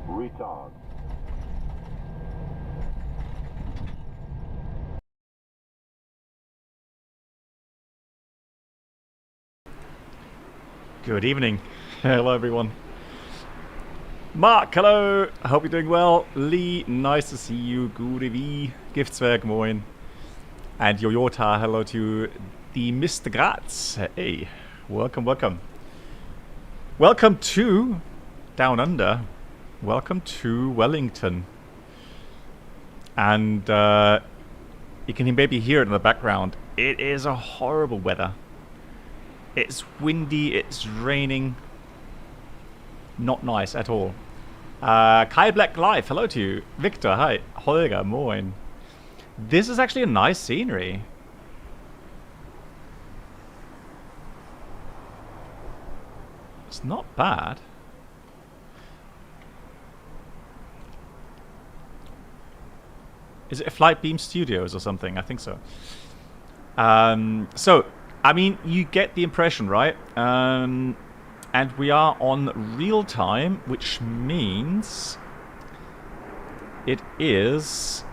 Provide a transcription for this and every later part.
Retard. Good evening. Hello everyone. Mark, hello. I hope you're doing well. Lee, nice to see you. Good evening. Giftswerk, moin. And Yoyota, hello to the Mr. Graz. Hey, welcome, welcome. Welcome to Down Under. Welcome to Wellington. And you can maybe hear it in the background. It is a horrible weather. It's windy, it's raining. Not nice at all. Kai Black Life, hello to you. Victor, hi. Holger, moin. This is actually a nice scenery. It's not bad. Is it a Flight Beam Studios or something? I think so. So, I mean, you get the impression, right? And we are on real time, which means it is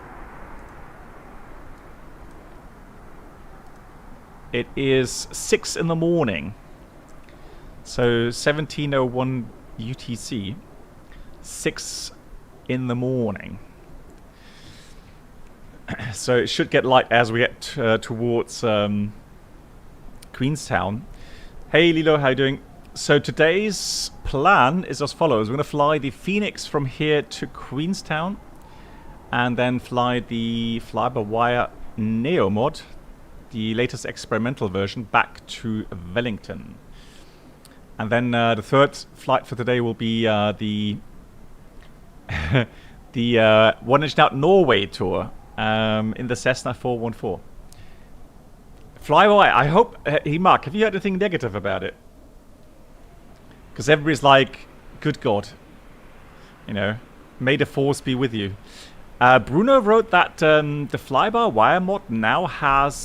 6 in the morning. So 17:01 UTC, 6 in the morning. So it should get light as we get towards Queenstown. Hey Lilo, how you doing? So today's plan is as follows. We're going to fly the FENIX from here to Queenstown, and then fly the fly-by-wire Neo mod, the latest experimental version, back to Wellington. And then the third flight for today will be the the One Inch Out Norway tour in the Cessna 414. Fly-by-wire. I hope. Hey Mark, have you heard anything negative about it? Because everybody's like, good God, you know, may the force be with you. Bruno wrote that the fly-by-wire mod now has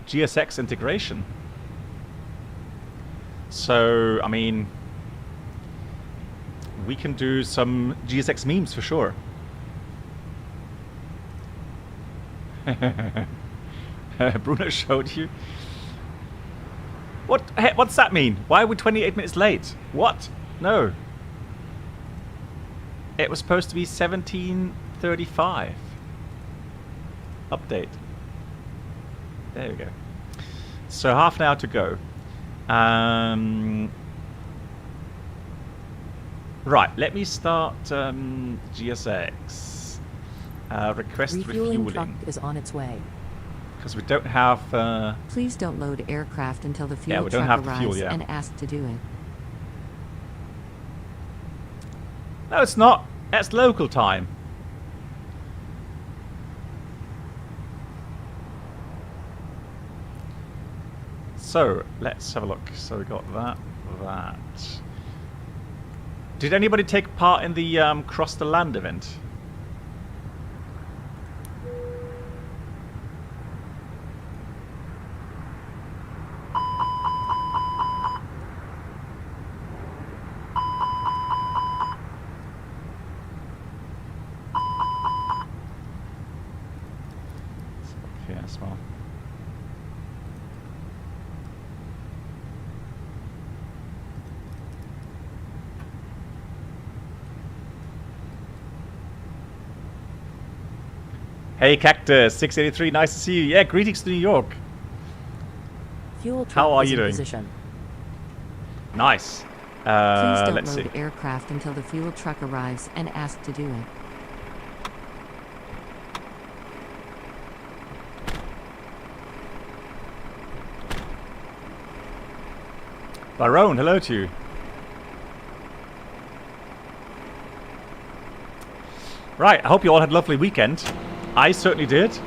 GSX integration. So, I mean, we can do some GSX memes for sure. Bruno showed you. What's that mean? Why are we 28 minutes late? What? No. It was supposed to be 17:35. Update. There we go. So half an hour to go. Right, let me start GSX. Request refueling truck is on its way. Because we don't have... Please don't load aircraft until the fuel we don't truck have the arrives fuel yet. and ask to do it. No, it's not. That's local time. So, let's have a look. So we got that. Did anybody take part in the Cross the Land event? Okay, as well. Hey Cactus 683, nice to see you. Yeah, greetings to New York. Fuel truck How are is you in doing? position. Nice. Please don't Let's load see. aircraft until the fuel truck arrives and ask to do it. Barone, hello to you. Right, I hope you all had a lovely weekend. I certainly did.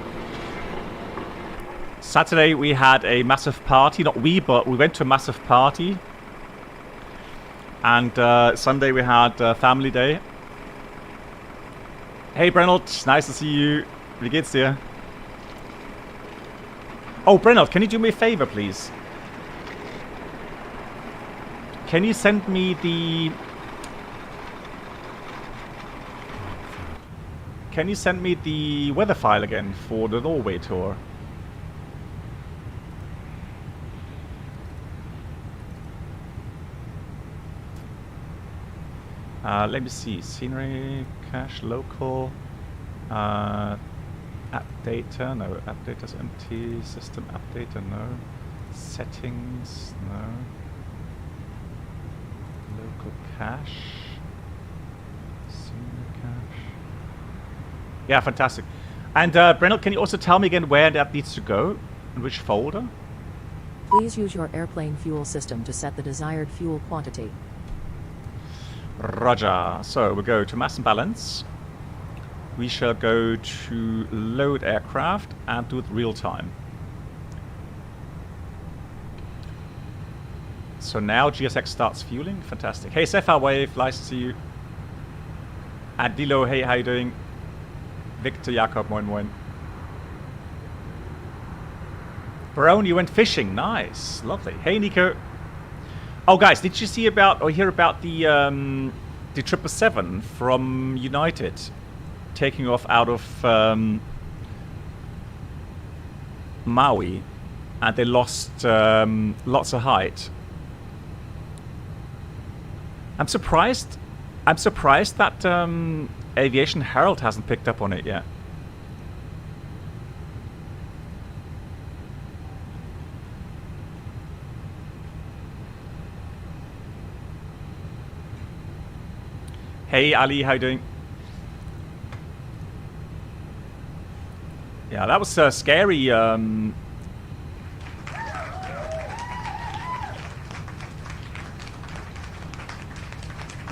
Saturday we had a massive party. Not we, but we went to a massive party. And Sunday we had family day. Hey Brennelt, nice to see you. Wie geht's dir? Oh, Brennelt, can you do me a favor, please? Can you send me the... Can you send me the weather file again for the Norway tour? Let me see. Scenery, cache, local. App data, no. App data's empty. System app data, no. Settings, no. Local cache. Scenery cache. Yeah, fantastic. And Brennel, can you also tell me again where that needs to go? In which folder? Please use your airplane fuel system to set the desired fuel quantity. Roger. So we'll go to mass and balance. We shall go to load aircraft and do it real time. So now GSX starts fueling. Fantastic. Hey Sapphire Wave, nice to see you. And Dilo, hey, how you doing? Victor Jakob, moin moin. Barone, you went fishing. Nice. Lovely. Hey Nico. Oh guys, did you see about or hear about the 777 from United taking off out of Maui, and they lost lots of height? I'm surprised that Aviation Herald hasn't picked up on it yet. Hey Ali, how you doing? Yeah, that was scary.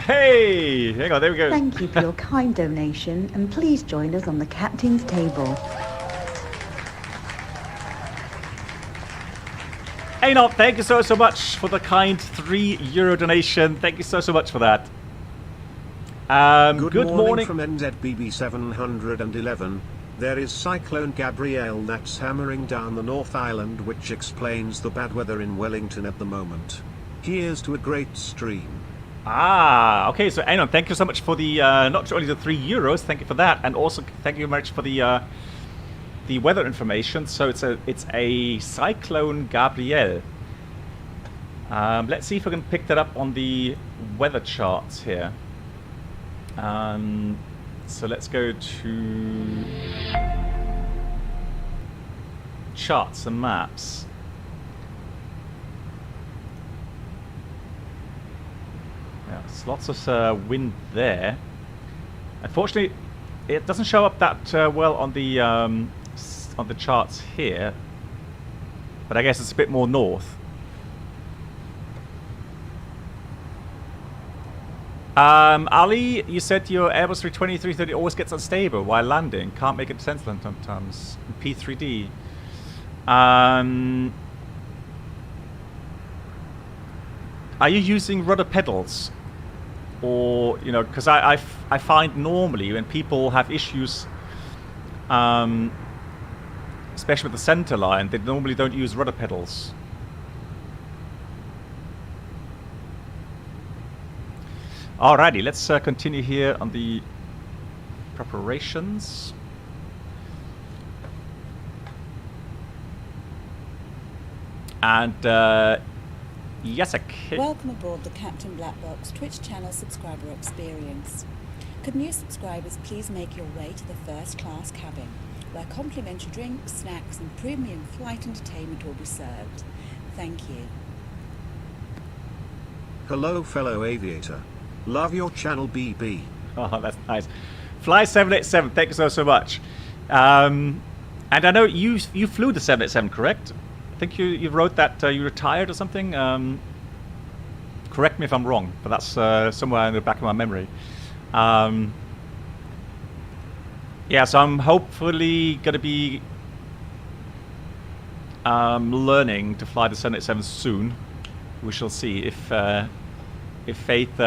Hey, hang on, there we go. Thank you for your kind donation, and please join us on the captain's table. Anon, thank you so much for the kind €3 donation. Thank you so much for that. Good morning from NZBB 711. There is Cyclone Gabrielle that's hammering down the North Island, which explains the bad weather in Wellington at the moment. Here's to a great stream. Ah, okay, so Anon, thank you so much for the, not only the €3, thank you for that, and also thank you very much for the weather information. So it's a Cyclone Gabrielle. Let's see if we can pick that up on the weather charts here. So let's go to charts and maps. Yeah, there's lots of wind there. Unfortunately, it doesn't show up that well on the charts here, but I guess it's a bit more north. Ali, you said your Airbus 320, 330 always gets unstable while landing. Can't make it sense sometimes. P3D. Are you using rudder pedals? Or, you know, because I find normally when people have issues, especially with the center line, they normally don't use rudder pedals. Alrighty, let's continue here on the preparations. And Jacek. Welcome aboard the Captain Black Box Twitch channel subscriber experience. Could new subscribers please make your way to the first class cabin, where complimentary drinks, snacks and premium flight entertainment will be served. Thank you. Hello fellow aviator. Love your channel, BB. Oh, that's nice. Fly 787, thank you so much. And I know you flew the 787, correct? I think you wrote that you retired or something. Correct me if I'm wrong, but that's somewhere in the back of my memory. Yeah, so I'm hopefully going to be learning to fly the 787 soon. We shall see if fate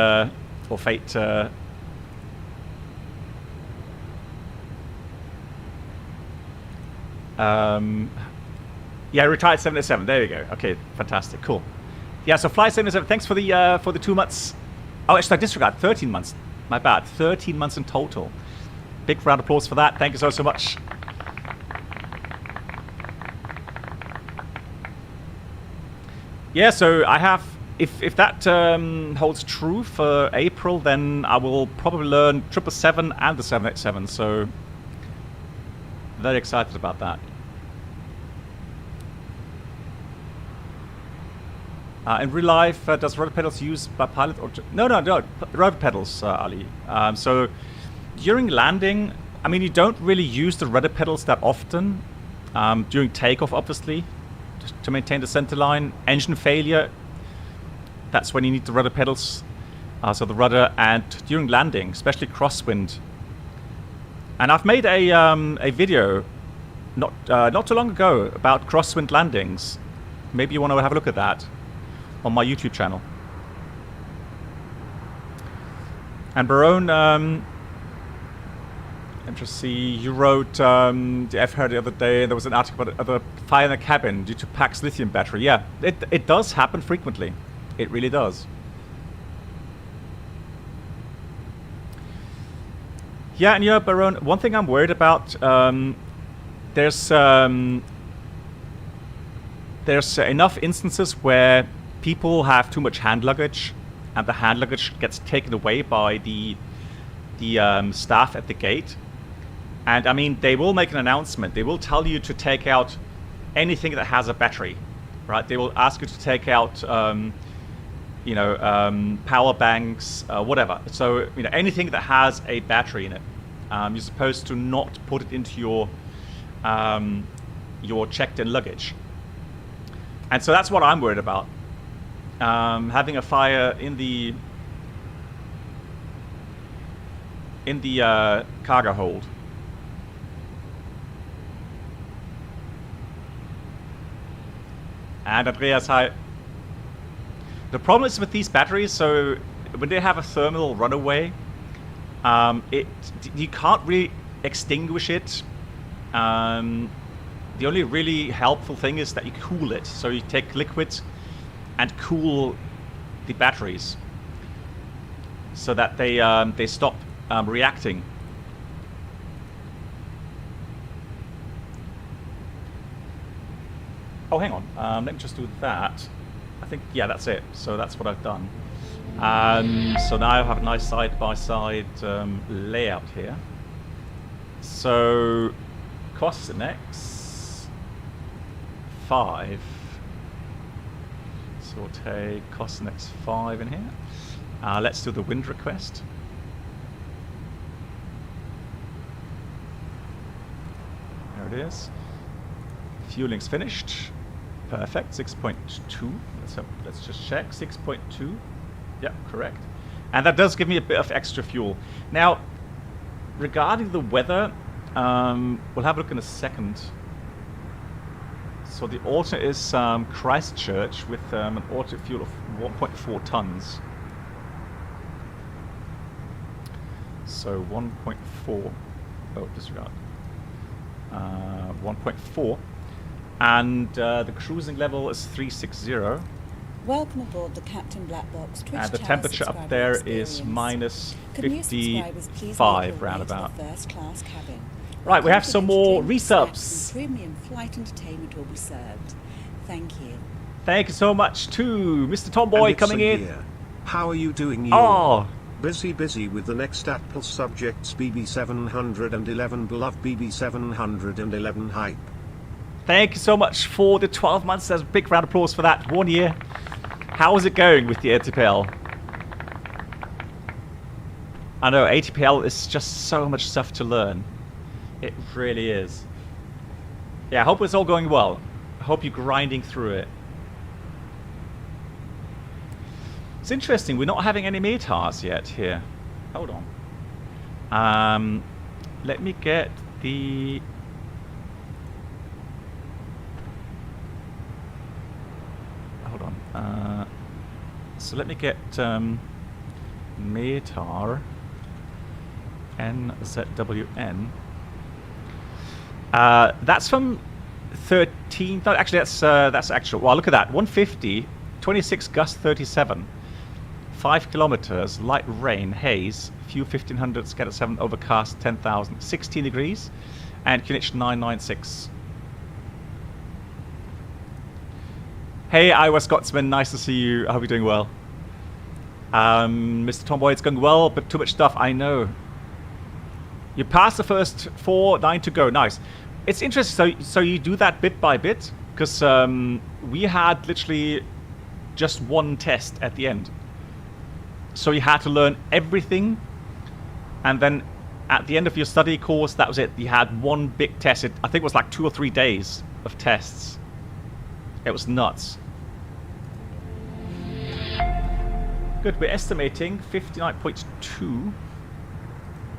or fate yeah, retired 787. There you go. Okay, fantastic, cool. Yeah, so fly 787. Thanks for the 2 months. Oh, actually, I disregard 13 months. My bad. 13 months in total. Big round of applause for that. Thank you so much. Yeah, so I have. If that holds true for April, then I will probably learn 777 and the 787. So very excited about that. In real life, does rudder pedals used by pilot or no, rudder pedals, Ali. So during landing, I mean, you don't really use the rudder pedals that often. During takeoff, obviously, just to maintain the center line. Engine failure, that's when you need the rudder pedals. So the rudder, and during landing, especially crosswind. And I've made a video not too long ago about crosswind landings. Maybe you want to have a look at that on my YouTube channel. And Barone, let me just see, you wrote, I've heard the other day, there was an article about a fire in a cabin due to Pack's lithium battery. Yeah, it does happen frequently. It really does. Yeah, and Barone, one thing I'm worried about, there's enough instances where people have too much hand luggage, and the hand luggage gets taken away by the staff at the gate. And I mean, they will make an announcement. They will tell you to take out anything that has a battery, right? They will ask you to take out, power banks, whatever. So, anything that has a battery in it, you're supposed to not put it into your checked-in luggage. And so that's what I'm worried about. Having a fire in the cargo hold. And Andreas, hi. The problem is with these batteries, so when they have a thermal runaway, you can't really extinguish it. The only really helpful thing is that you cool it. So you take liquid and cool the batteries so that they stop reacting. Oh, hang on. Let me just do that. I think, yeah, that's it. So that's what I've done. So now I have a nice side-by-side layout here. So Cosnex 5. So we'll take Cosnex 5 in here. Let's do the wind request. There it is. Fueling's finished. Perfect. 6.2. Let's just check. 6.2. Yeah, correct. And that does give me a bit of extra fuel. Now, regarding the weather, we'll have a look in a second. So the alternate is Christchurch with an alternate fuel of 1.4 tons. So 1.4. Oh, disregard. 1.4. And the cruising level is 360. Welcome aboard the Captain Black Box Twitch And the channel temperature up subscriber there experience. is minus Could new subscribers please make your 55 way roundabout. to the first class cabin? Right, we have some more Complimentary drinks, resubs. snacks, and premium flight entertainment will be served. Thank you. Thank you so much to Mr. Tomboy And it's coming a in. year. How are you doing? Oh, Busy with the next Apple subjects BB711 beloved BB711 hype. thank you so much for the 12 months. There's a big round of applause for that. 1 year. How is it going with the ATPL? I know, ATPL is just so much stuff to learn. It really is. Yeah, I hope it's all going well. I hope you're grinding through it. It's interesting, we're not having any METARs yet here. Hold on. Let me get the... Hold on. So let me get METAR NZWN. That's from 13. No, actually, that's actual. Well, look at that. 150, 26 gust 37, 5 kilometers, light rain, haze, few 1500, scatter 7, overcast 10,000, 16 degrees, and QNH 996. Hey, Iowa Scotsman, nice to see you. I hope you're doing well. Mr. Tomboy, it's going well, but too much stuff. I know. You passed the first 4, 9 to go. Nice. It's interesting. So you do that bit by bit, because we had literally just one test at the end. So you had to learn everything, and then at the end of your study course, that was it. You had one big test. I think it was like 2 or 3 days of tests. It was nuts. Good. We're estimating 59.2.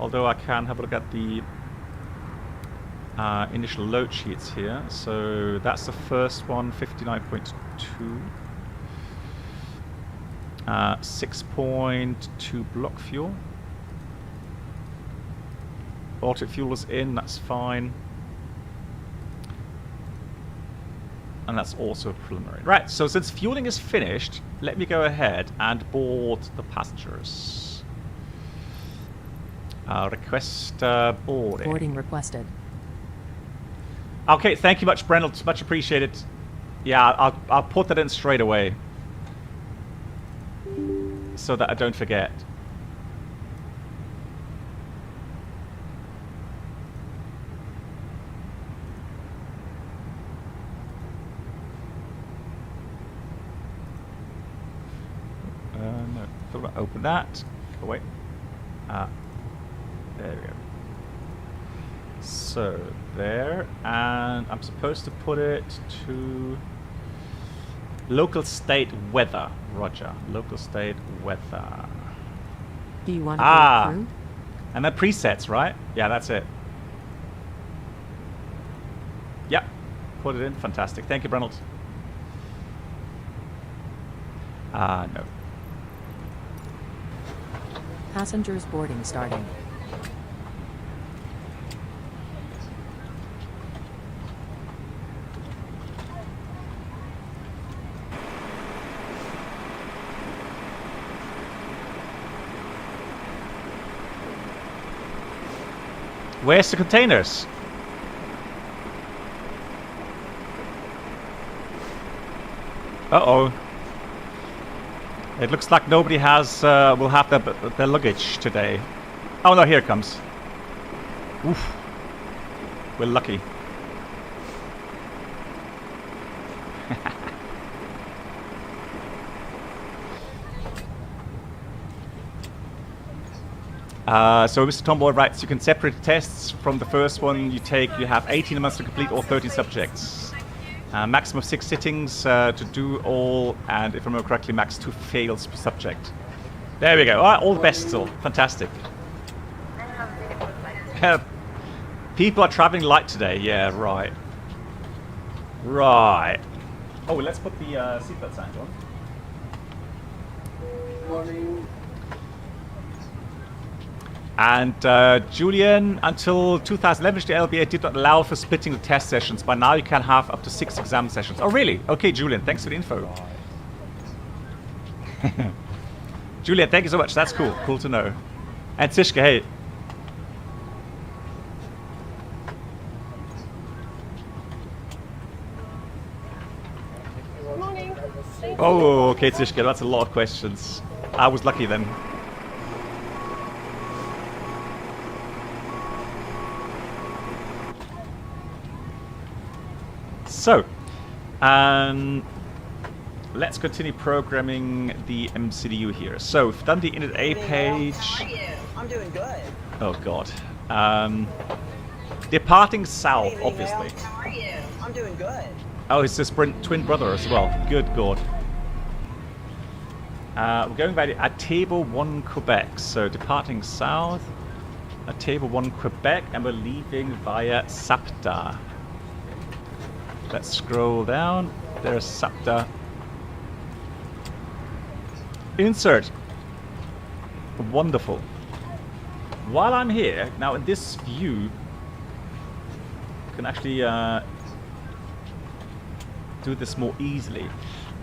Although I can have a look at the initial load sheets here. So that's the first one, 59.2. 6.2 block fuel. Alternate fuel is in, that's fine. And that's also preliminary. Right, so since fueling is finished, let me go ahead and board the passengers. Request boarding. Boarding requested. Okay, thank you much, Brennel. Much appreciated. Yeah, I'll put that in straight away, so that I don't forget. No, thought I'd open that. Oh wait. There we go. So there, and I'm supposed to put it to local state weather. Roger. Local state weather. Do you want to go through? And then presets, right? Yeah, that's it. Yep. Put it in. Fantastic. Thank you, Reynolds. No. Passengers boarding starting. Where's the containers? Uh-oh. It looks like nobody has will have their luggage today. Oh no, here it comes. Oof. We're lucky. So Mr. Tomboy writes, you can separate tests from the first one you take. You have 18 months to complete or 13 subjects. Maximum of 6 sittings to do all, and if I remember correctly, max 2 fails per subject. There we go. All the best still. Fantastic. People are traveling light today. Yeah, right. Right. Oh, let's put the seatbelt sign on. Morning. And Julian, until 2011, the LBA did not allow for splitting the test sessions, but now you can have up to 6 exam sessions. Oh, really? Okay, Julian, thanks for the info. Julian, thank you so much. That's cool. Cool to know. And Tishka, hey. Morning. Oh, okay, Tishka, that's a lot of questions. I was lucky then. So, let's continue programming the MCDU here. So, we've done the init A page. How are you? I'm doing good. Oh god. Departing south, Hey, obviously. Leo. How are you? I'm doing good. Oh, it's his twin brother as well. Good god. We're going by at table 1 Quebec. So, departing south at table 1 Quebec, and we're leaving via SAPTA. Let's scroll down. There's SAPTA. Insert. Wonderful. While I'm here, now in this view, I can actually do this more easily.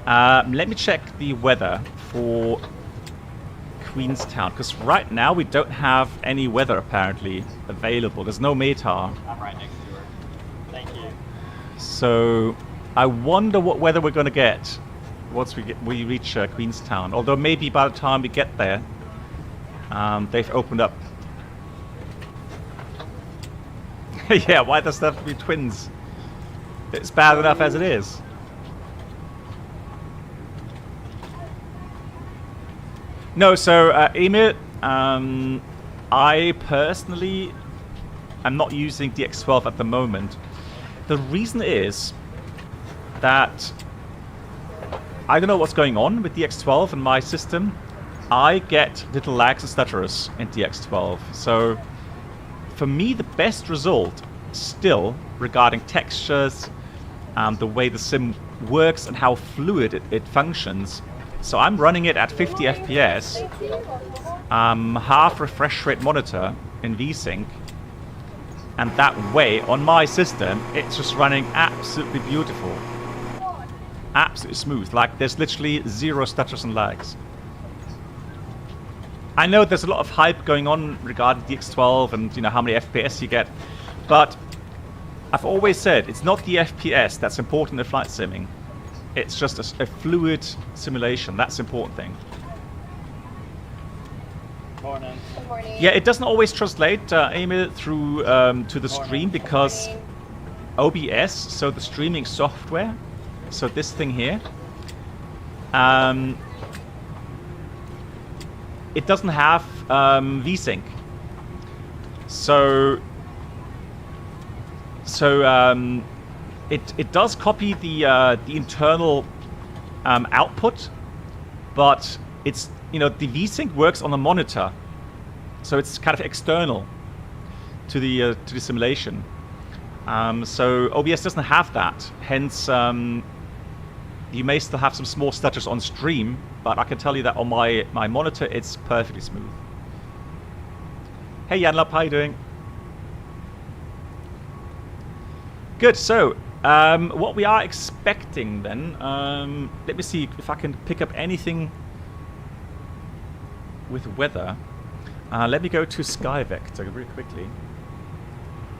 Let me check the weather for Queenstown, because right now we don't have any weather apparently available. There's no METAR. I'm right next to her. Thank you. So I wonder what weather we're going to get once we reach Queenstown. Although maybe by the time we get there, they've opened up. Yeah, why does that have to be twins? It's bad enough as it is. No, so Emil, I personally am not using the X12 at the moment. The reason is that I don't know what's going on with the X12 in my system. I get little lags and stutterers in the X12. So for me, the best result still regarding textures, the way the sim works and how fluid it functions. So I'm running it at 50 FPS, half refresh rate monitor in VSync. And that way, on my system, it's just running absolutely beautiful. Absolutely smooth. Like, there's literally 0 stutters and lags. I know there's a lot of hype going on regarding the X12 and, you know, how many FPS you get. But I've always said, it's not the FPS that's important in flight simming. It's just a fluid simulation. That's the important thing. Morning. Good morning. Yeah, it doesn't always translate, Emil, through to the stream because OBS, so the streaming software, so this thing here, it doesn't have VSync. So it does copy the internal output, but it's, you know, the VSync works on the monitor, so it's kind of external to the simulation. So OBS doesn't have that. Hence, you may still have some small stutters on stream, but I can tell you that on my monitor it's perfectly smooth. Hey Yanlop, how you doing? Good, so what we are expecting then, let me see if I can pick up anything with weather. Let me go to Sky Vector very quickly.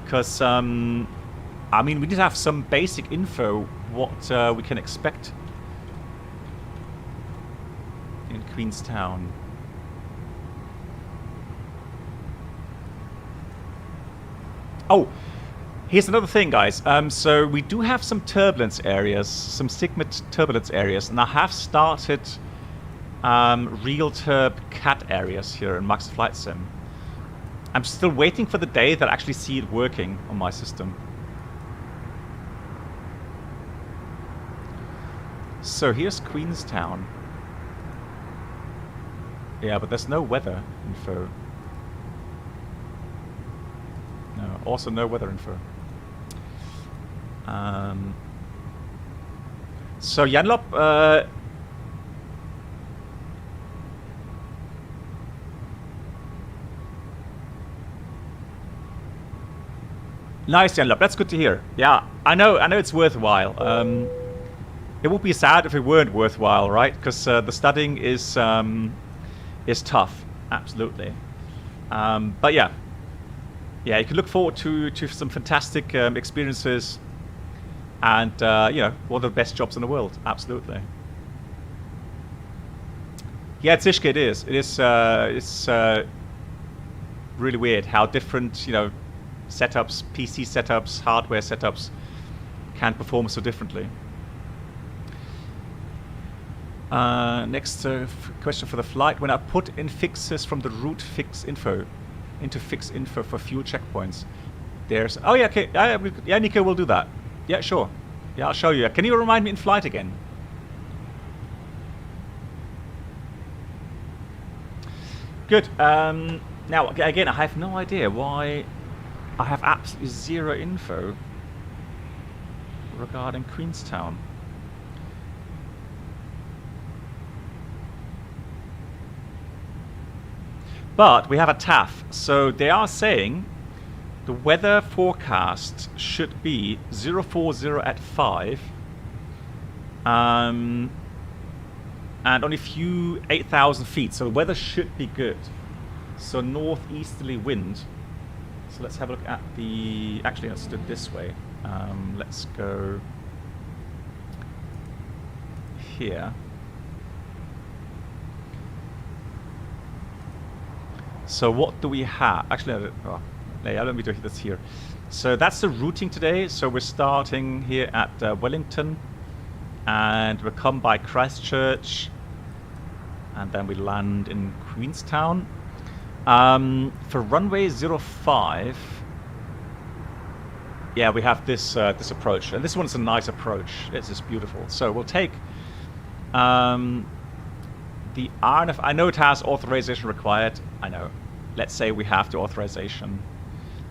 Because, I mean, we need to have some basic info what we can expect in Queenstown. Oh, here's another thing, guys. So we do have some turbulence areas, some Sigma turbulence areas, and I have started real turb cat areas here in Max Flight Sim. I'm still waiting for the day that I actually see it working on my system. So here's Queenstown. Yeah, but there's no weather info. No, also no weather info. So Janlop, nice, Janlop. That's good to hear. Yeah, I know it's worthwhile. It would be sad if it weren't worthwhile, right? Because the studying is tough, absolutely. But yeah, you can look forward to some fantastic experiences, and you know, one of the best jobs in the world, absolutely. Yeah, Zishka, it is. It's really weird how different, you know, setups, PC setups, hardware setups can perform so differently. Next question for the flight. When I put in fixes from the route fix info into fix info for fuel checkpoints, there's... Oh yeah, okay. Yeah, Nico, we'll do that. Yeah, sure. Yeah, I'll show you. Can you remind me in flight again? Good. Now, again, I have no idea why I have absolutely zero info regarding Queenstown. But we have a TAF, so they are saying the weather forecast should be 040 at 5, and only a few 8,000 feet, so the weather should be good. So northeasterly wind. So let's have a look at the... Actually, let's do it this way. Let's go here. So what do we have? Actually, let me do this here. So that's the routing today. So we're starting here at Wellington, and we'll come by Christchurch, and then we land in Queenstown. For runway 05, yeah, we have this this approach, and this one's a nice approach. It's just beautiful. So we'll take the RNF. I know it has authorization required. I know. Let's say we have the authorization.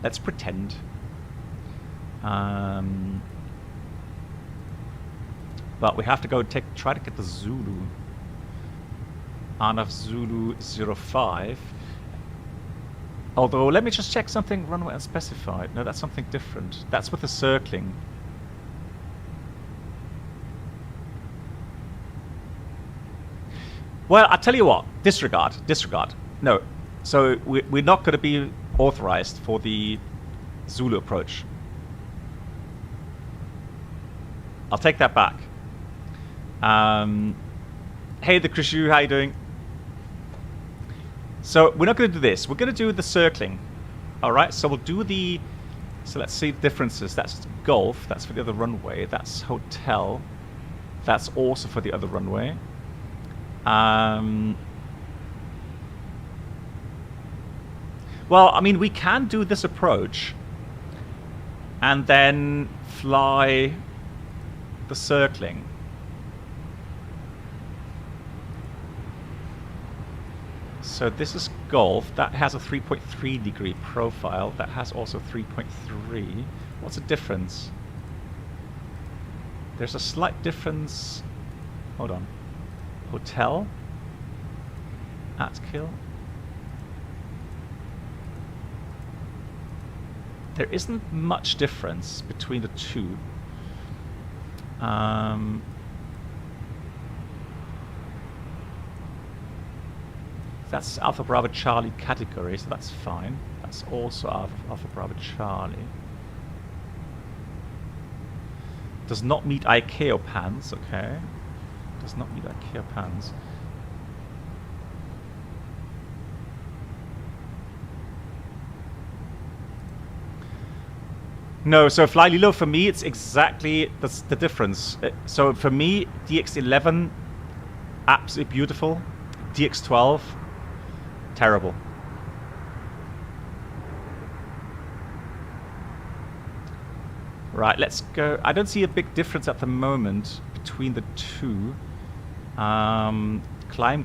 Let's pretend. But we have to go try to get the Zulu. RNF Zulu 05. Although, let me just check something. Runway unspecified. No, that's something different. That's with the circling. Well, I tell you what. Disregard. No. So we're not going to be authorized for the Zulu approach. I'll take that back. Hey, the Krishu, how you doing? So we're not going to do this. We're going to do the circling. All right. So we'll do the. So let's see the differences. That's golf. That's for the other runway. That's hotel. That's also for the other runway. Well, I mean, we can do this approach and then fly the circling. So this is golf. That has a 3.3 degree profile. That has also 3.3. What's the difference? There's a slight difference Hold on. Hotel. Atkill. There isn't much difference between the two. That's Alpha Bravo Charlie category, so that's fine. That's also Alpha Bravo Charlie. Does not meet ICAO pans, okay. Does not meet ICAO pans. No, so Fly Lilo for me, it's exactly the difference. So for me, DX11, absolutely beautiful. DX12, terrible. Right, let's go. I don't see a big difference at the moment between the two. Climb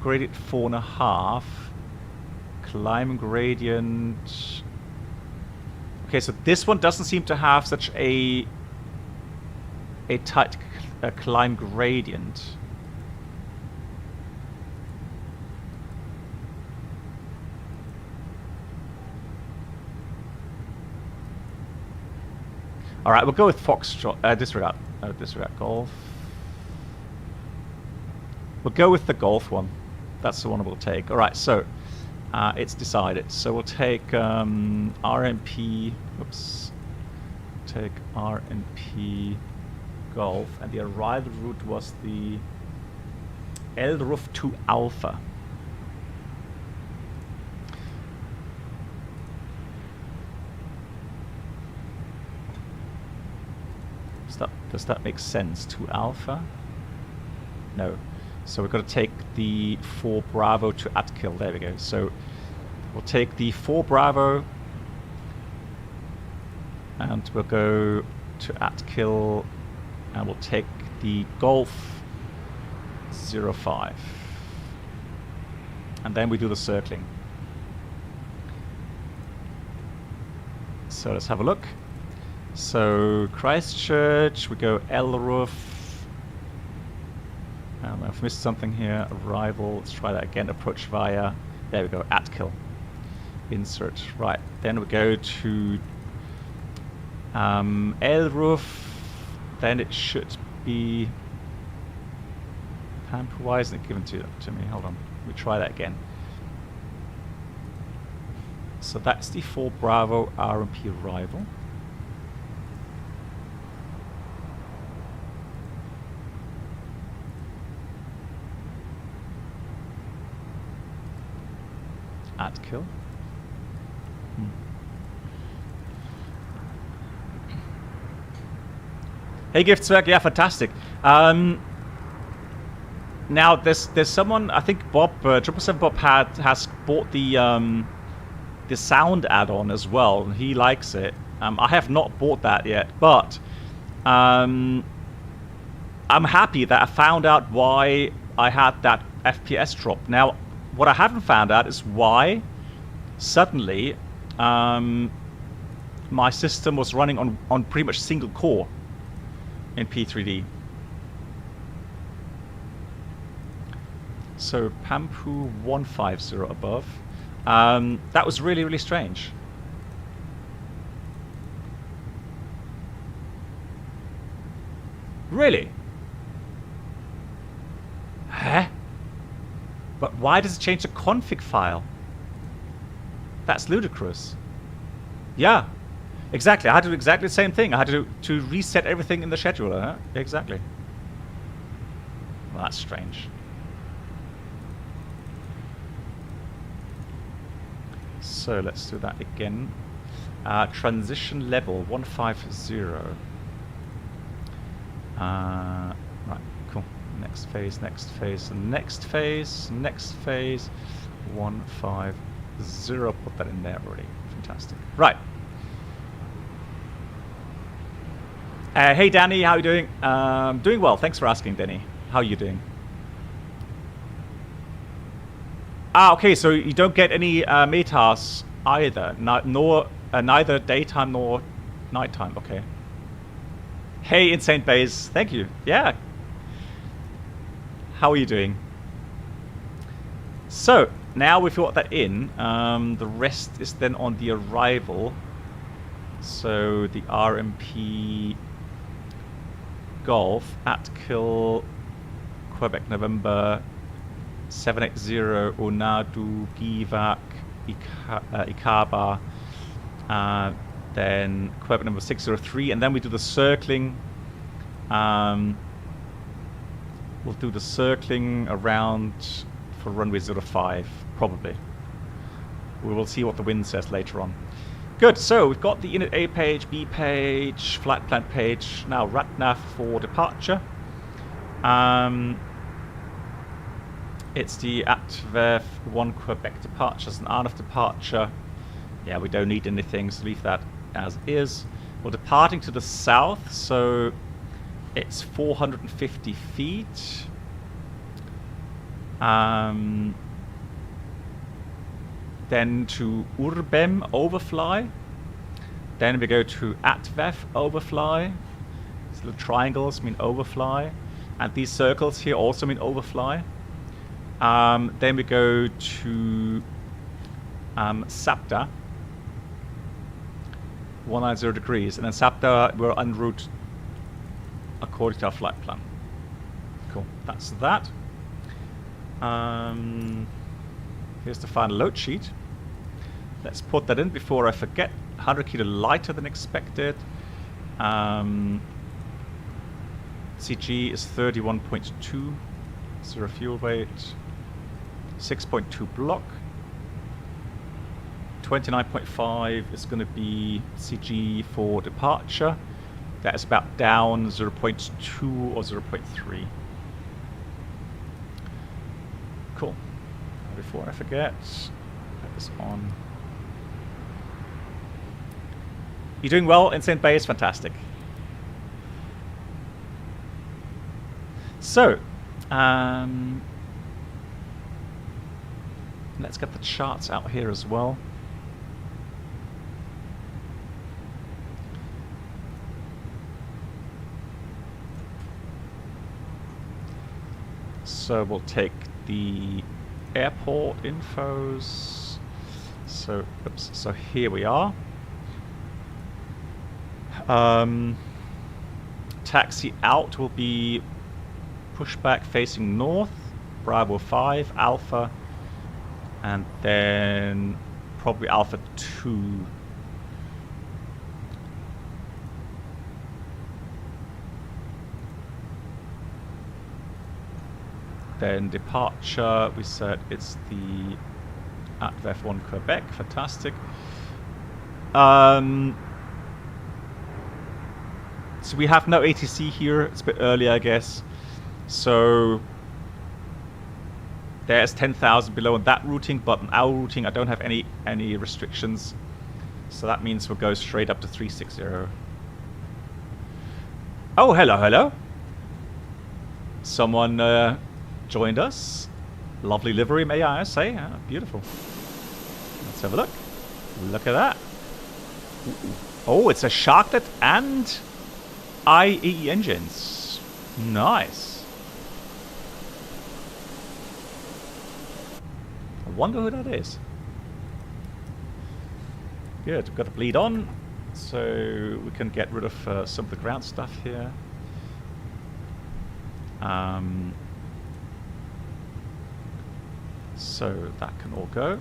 gradient 4.5. Climb gradient. Okay, so this one doesn't seem to have such a tight climb gradient. All right, we'll go with Foxtrot. Disregard Golf. We'll go with the Golf one. That's the one we'll take. All right, so it's decided. So we'll take RMP. Oops. Take RMP Golf, and the arrival route was the Elruf to Alpha. Does that make sense? To Alpha? No. So we've got to take the 4 Bravo to Atkill. There we go. So we'll take the 4 Bravo and we'll go to Atkill and we'll take the Golf 05. And then we do the circling. So let's have a look. So Christchurch, we go Elruf. I've missed something here. Arrival. Let's try that again. Approach via. There we go. Atkill. Insert. Right. Then we go to Elruf. Then it should be. Why isn't it given to me? Hold on. Let me try that again. So that's the 4 Bravo RMP arrival. Atkill. Hey Giftzwerg, yeah, fantastic. Now there's someone, I think Bob, 777 Bob has bought the sound add-on as well, and he likes it. I have not bought that yet, but I'm happy that I found out why I had that FPS drop. Now, what I haven't found out is why suddenly my system was running on pretty much single core in P3D. So Pampu 150 above. That was really, really strange. Really? Huh? But why does it change the config file? That's ludicrous. Yeah, exactly. I had to do exactly the same thing. I had to reset everything in the scheduler. Huh? Exactly. Well, that's strange. So let's do that again. Transition level 150. Right, cool. Next phase, next phase, next phase, next phase. 150. Put that in there already. Fantastic. Right. Hey Danny, how are you doing? Doing well. Thanks for asking, Danny. How are you doing? Ah, okay. So you don't get any METAS either, neither daytime nor nighttime. Okay. Hey, Insane Base. Thank you. Yeah. How are you doing? So, now we've got that in, the rest is then on the arrival. So, the RMP Golf at Kill Quebec November 780 Onadu Givac Ikaba, then Quebec number 603, and then we do the circling. We'll do the circling around for runway 05, probably. We will see what the wind says later on. Good, so we've got the unit A page, B page, flight plan page. Now RATNAV for departure. It's the ATVEF 1 Quebec departure, it's an RNAV departure. Yeah, we don't need anything, so leave that as is. We're departing to the south, so it's 450 feet. Then to Urbem overfly. Then we go to ATVEF overfly. These little triangles mean overfly. And these circles here also mean overfly. Then we go to SAPTA. 190 degrees. And then SAPTA, we're en route according to our flight plan. Cool, that's that. Here's the final load sheet. Let's put that in before I forget. 100 kilo lighter than expected. CG is 31.2. Zero fuel weight. 6.2 block. 29.5 is going to be CG for departure. That is about down 0.2 or 0.3. Cool. Before I forget, put this on. You're doing well in St. Base, fantastic. So, let's get the charts out here as well. So we'll take the airport infos. So, oops, so here we are. Taxi out will be pushback facing north, Bravo 5, Alpha, and then probably Alpha 2. Then departure, we said it's the ATVEF 1 Quebec, fantastic. So we have no ATC here, it's a bit early I guess. So there's 10,000 below on that routing, but on our routing I don't have any restrictions. So that means we'll go straight up to 360. Oh, hello, hello. Someone joined us. Lovely livery, may I say. Beautiful. Let's have a look. Look at that. Oh, it's a Sharklet and IE engines. Nice. I wonder who that is. Good, we've got the bleed on, so we can get rid of some of the ground stuff here. So that can all go.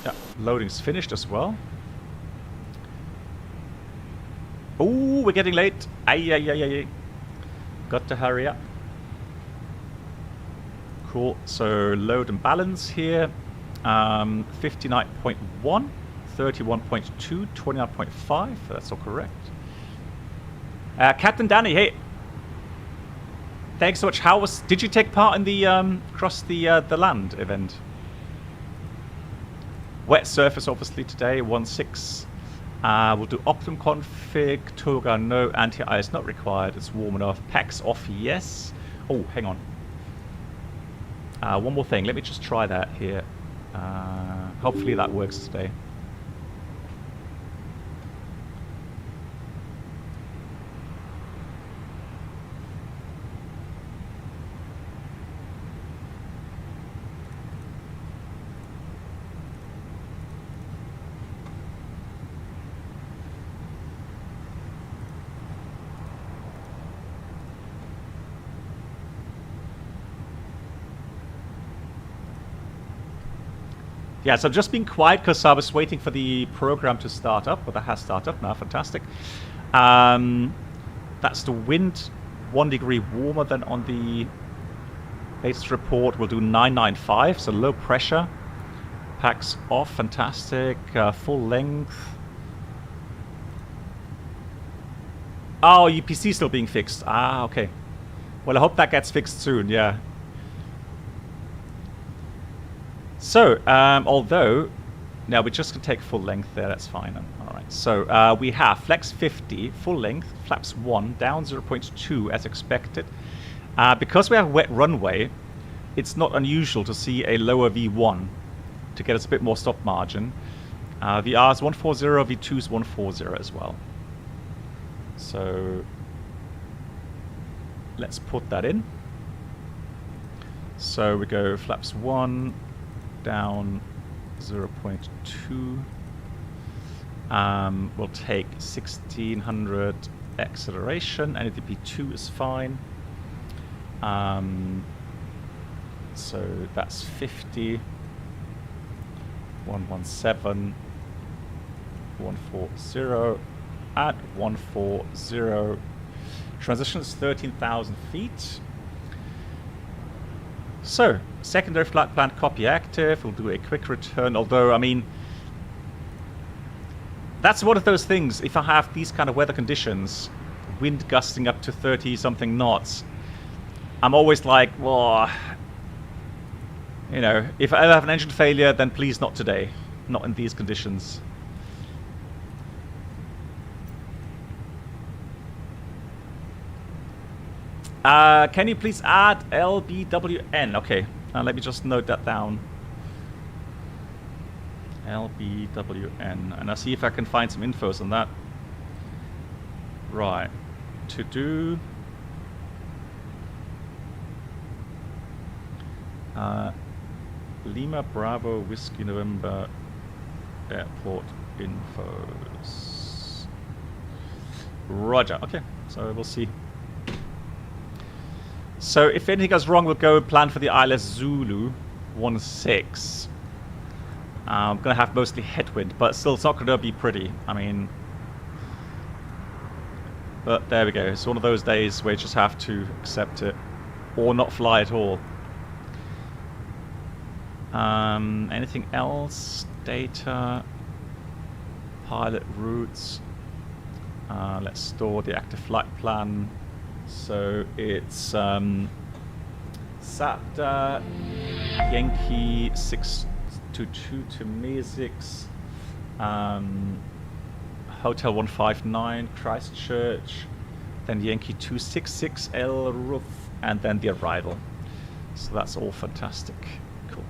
Yeah, loading's finished as well. Oh, we're getting late. Ay. Got to hurry up. Cool. So load and balance here. 59.1, 31.2, 29.5. That's all correct. Captain Danny, hey. Thanks so much. Did you take part in the cross the land event? Wet surface obviously today, 1.6. We'll do optimum config, toga no, anti-ice not required, it's warm enough, packs off yes. Oh, hang on. One more thing, let me just try that here. Hopefully that works today. Yeah, so I've just been quiet because I was waiting for the program to start up, but that has started up now. Fantastic. That's the wind, 1 degree warmer than on the latest report. We'll do 995, so low pressure. Packs off, fantastic. Full length. Oh, UPC still being fixed. Ah, okay. Well, I hope that gets fixed soon, yeah. So, although, now we're just going to take full length there, that's fine. Alright, so we have flex 50, full length, flaps 1, down 0.2 as expected. Because we have a wet runway, it's not unusual to see a lower V1 to get us a bit more stop margin. VR is 140, V2 is 140 as well. So, let's put that in. So we go flaps 1, down 0.2. We'll take 1600 acceleration. NADP2 is fine. So that's 50. 117. 140. At 140. Transition is 13,000 feet. So, secondary flight plan copy active. We'll do a quick return. Although, I mean, that's one of those things. If I have these kind of weather conditions, wind gusting up to 30-something knots, I'm always like, well, you know, if I ever have an engine failure, then please not today. Not in these conditions. Can you please add LBWN? Okay, let me just note that down. LBWN, and I'll see if I can find some infos on that. Right, to do. Lima Bravo Whiskey November Airport infos. Roger. Okay, so we'll see. So if anything goes wrong, we'll go plan for the ILS Zulu 16. I'm going to have mostly headwind, but still it's not going to be pretty. I mean, but there we go. It's one of those days where you just have to accept it or not fly at all. Anything else? Data, pilot routes. Let's store the active flight plan. So it's SAPTA, Yankee 622 to Mesix, Hotel 159, Christchurch, then Yankee 266 El Ruf, and then the arrival. So that's all fantastic. Cool.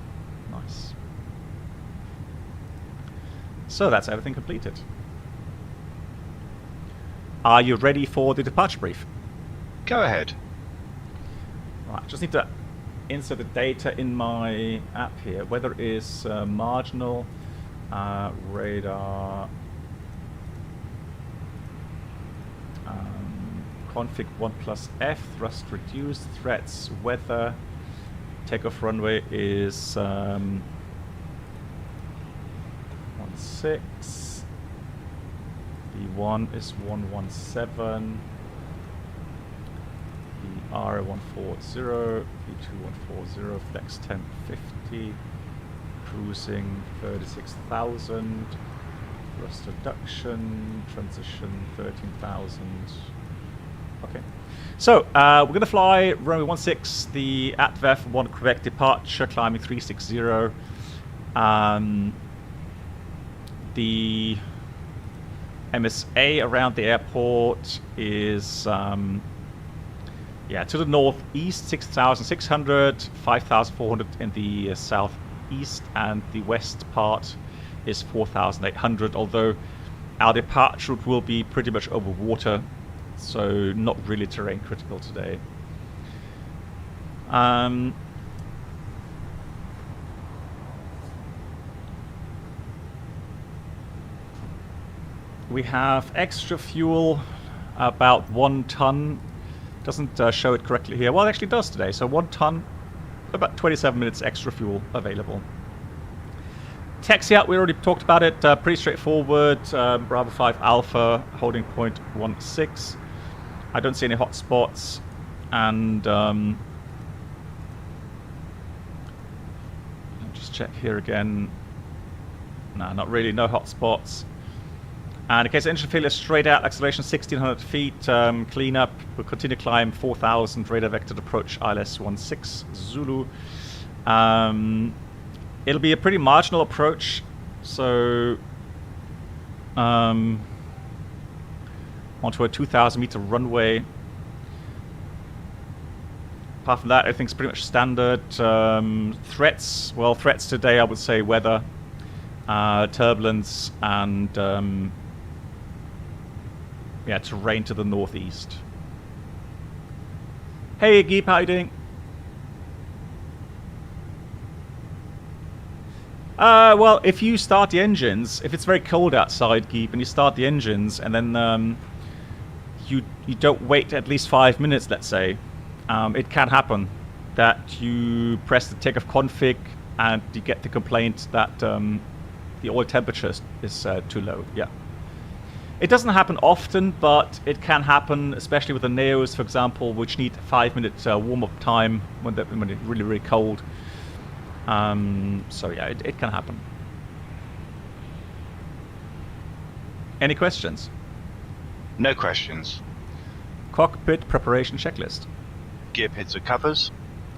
Nice. So that's everything completed. Are you ready for the departure brief? Go ahead. Right, just need to insert the data in my app here. Weather is marginal, radar, config 1+F, thrust reduced, threats, weather, takeoff runway is 16, V1 is 117, VR 140, V2 140, flex 1050, cruising 36,000, thrust reduction, transition 13,000. Okay, so we're going to fly runway 16, the ATVEF 1 Quebec departure, climbing 360. The MSA around the airport is yeah, to the northeast 6,600, 5,400 in the southeast, and the west part is 4,800, although our departure route will be pretty much over water, so not really terrain critical today. We have extra fuel, about 1 ton. Doesn't show it correctly here. Well, it actually does today. So 1 ton, about 27 minutes extra fuel available. Taxi out, we already talked about it. Pretty straightforward. Bravo 5 Alpha, holding point 16. I don't see any hot spots. And I'll just check here again. No, not really. No hot spots. And in case of engine failure, straight out, acceleration 1600 feet, clean up, we'll continue climb 4000, radar vectored approach, ILS 16 Zulu. It'll be a pretty marginal approach, so onto a 2000 meter runway. Apart from that, everything's pretty much standard. Threats, well, threats today I would say weather, turbulence, and yeah, terrain to the northeast. Hey Geep, how you doing? Well, if you start the engines, if it's very cold outside, Geep, and you start the engines, and then you don't wait at least 5 minutes, let's say, it can happen that you press the takeoff config and you get the complaint that the oil temperature is too low. Yeah. It doesn't happen often, but it can happen, especially with the Neos, for example, which need 5 minutes warm-up time when it's really, really cold. So yeah, it can happen. Any questions? No questions. Cockpit preparation checklist. Gear pits and covers.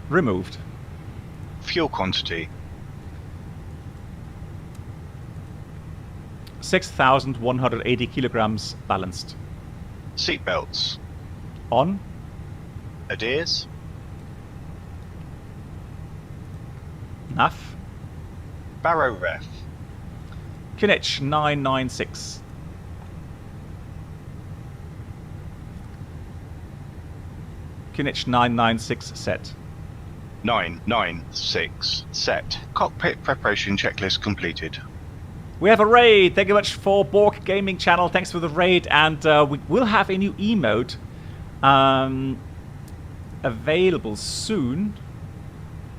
Removed. Fuel quantity. 6,180 kilograms balanced. Seat belts. On. Adheres. NAF. Barrow ref. Kinech 996. Kinech 996 set. 996 set. Cockpit preparation checklist completed. We have a raid. Thank you much for Bork Gaming Channel. Thanks for the raid. And we will have a new emote available soon.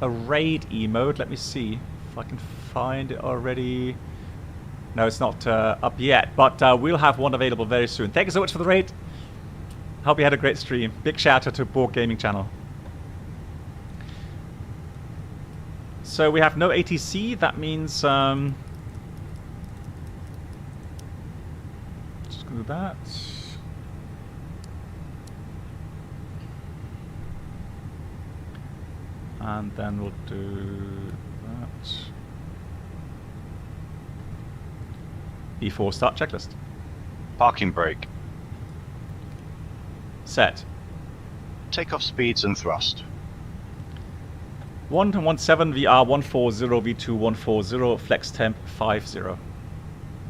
A raid emote. Let me see if I can find it already. No, it's not up yet. But we'll have one available very soon. Thank you so much for the raid. Hope you had a great stream. Big shout out to Bork Gaming Channel. So we have no ATC. That means... do that. And then we'll do that. E4 start checklist. Parking brake. Set. Takeoff speeds and thrust. 117 VR 140 V2 140 flex temp 50.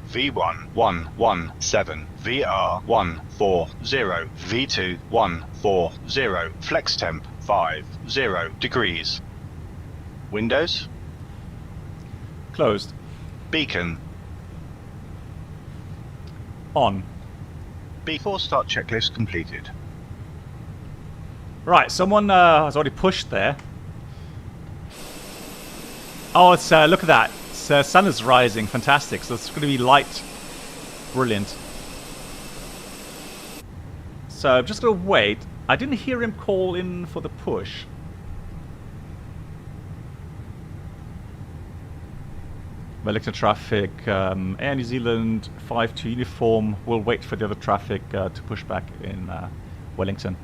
V1 117 VR 140 V2 140 flex temp 50 degrees. Windows. Closed. Beacon. On. B4 start checklist completed. Right, someone has already pushed there. Oh, it's look at that. Sun is rising, fantastic. So it's going to be light, brilliant. So I'm just going to wait. I didn't hear him call in for the push. Wellington traffic, Air New Zealand 5-2 uniform. We'll wait for the other traffic to push back in Wellington.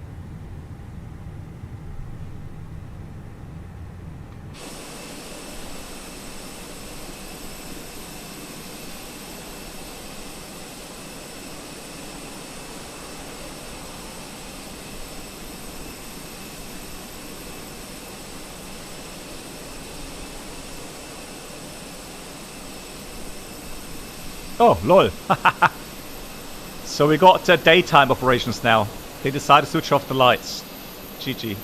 Oh, lol. So we got daytime operations now. They decided to switch off the lights. GG.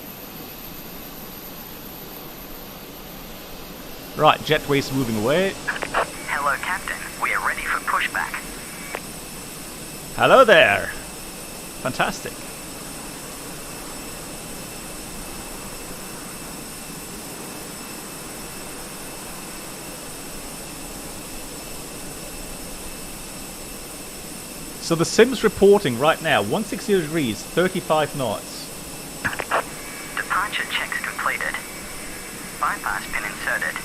Right, jetway's moving away. Hello, Captain. We are ready for pushback. Hello there. Fantastic. So the sim's reporting right now, 160 degrees, 35 knots. Departure checks completed. Bypass pin inserted.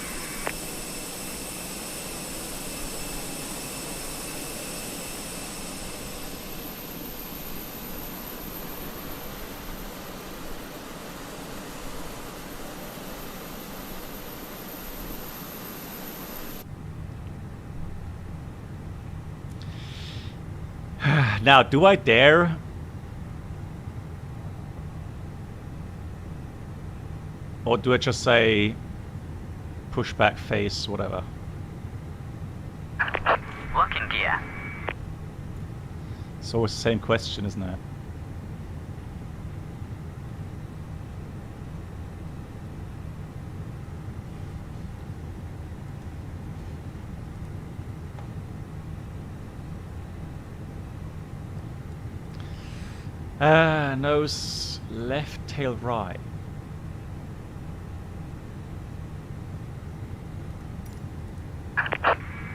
Now, do I dare? Or do I just say pushback face, whatever? Lock in gear. It's always the same question, isn't it? Nose left, tail right.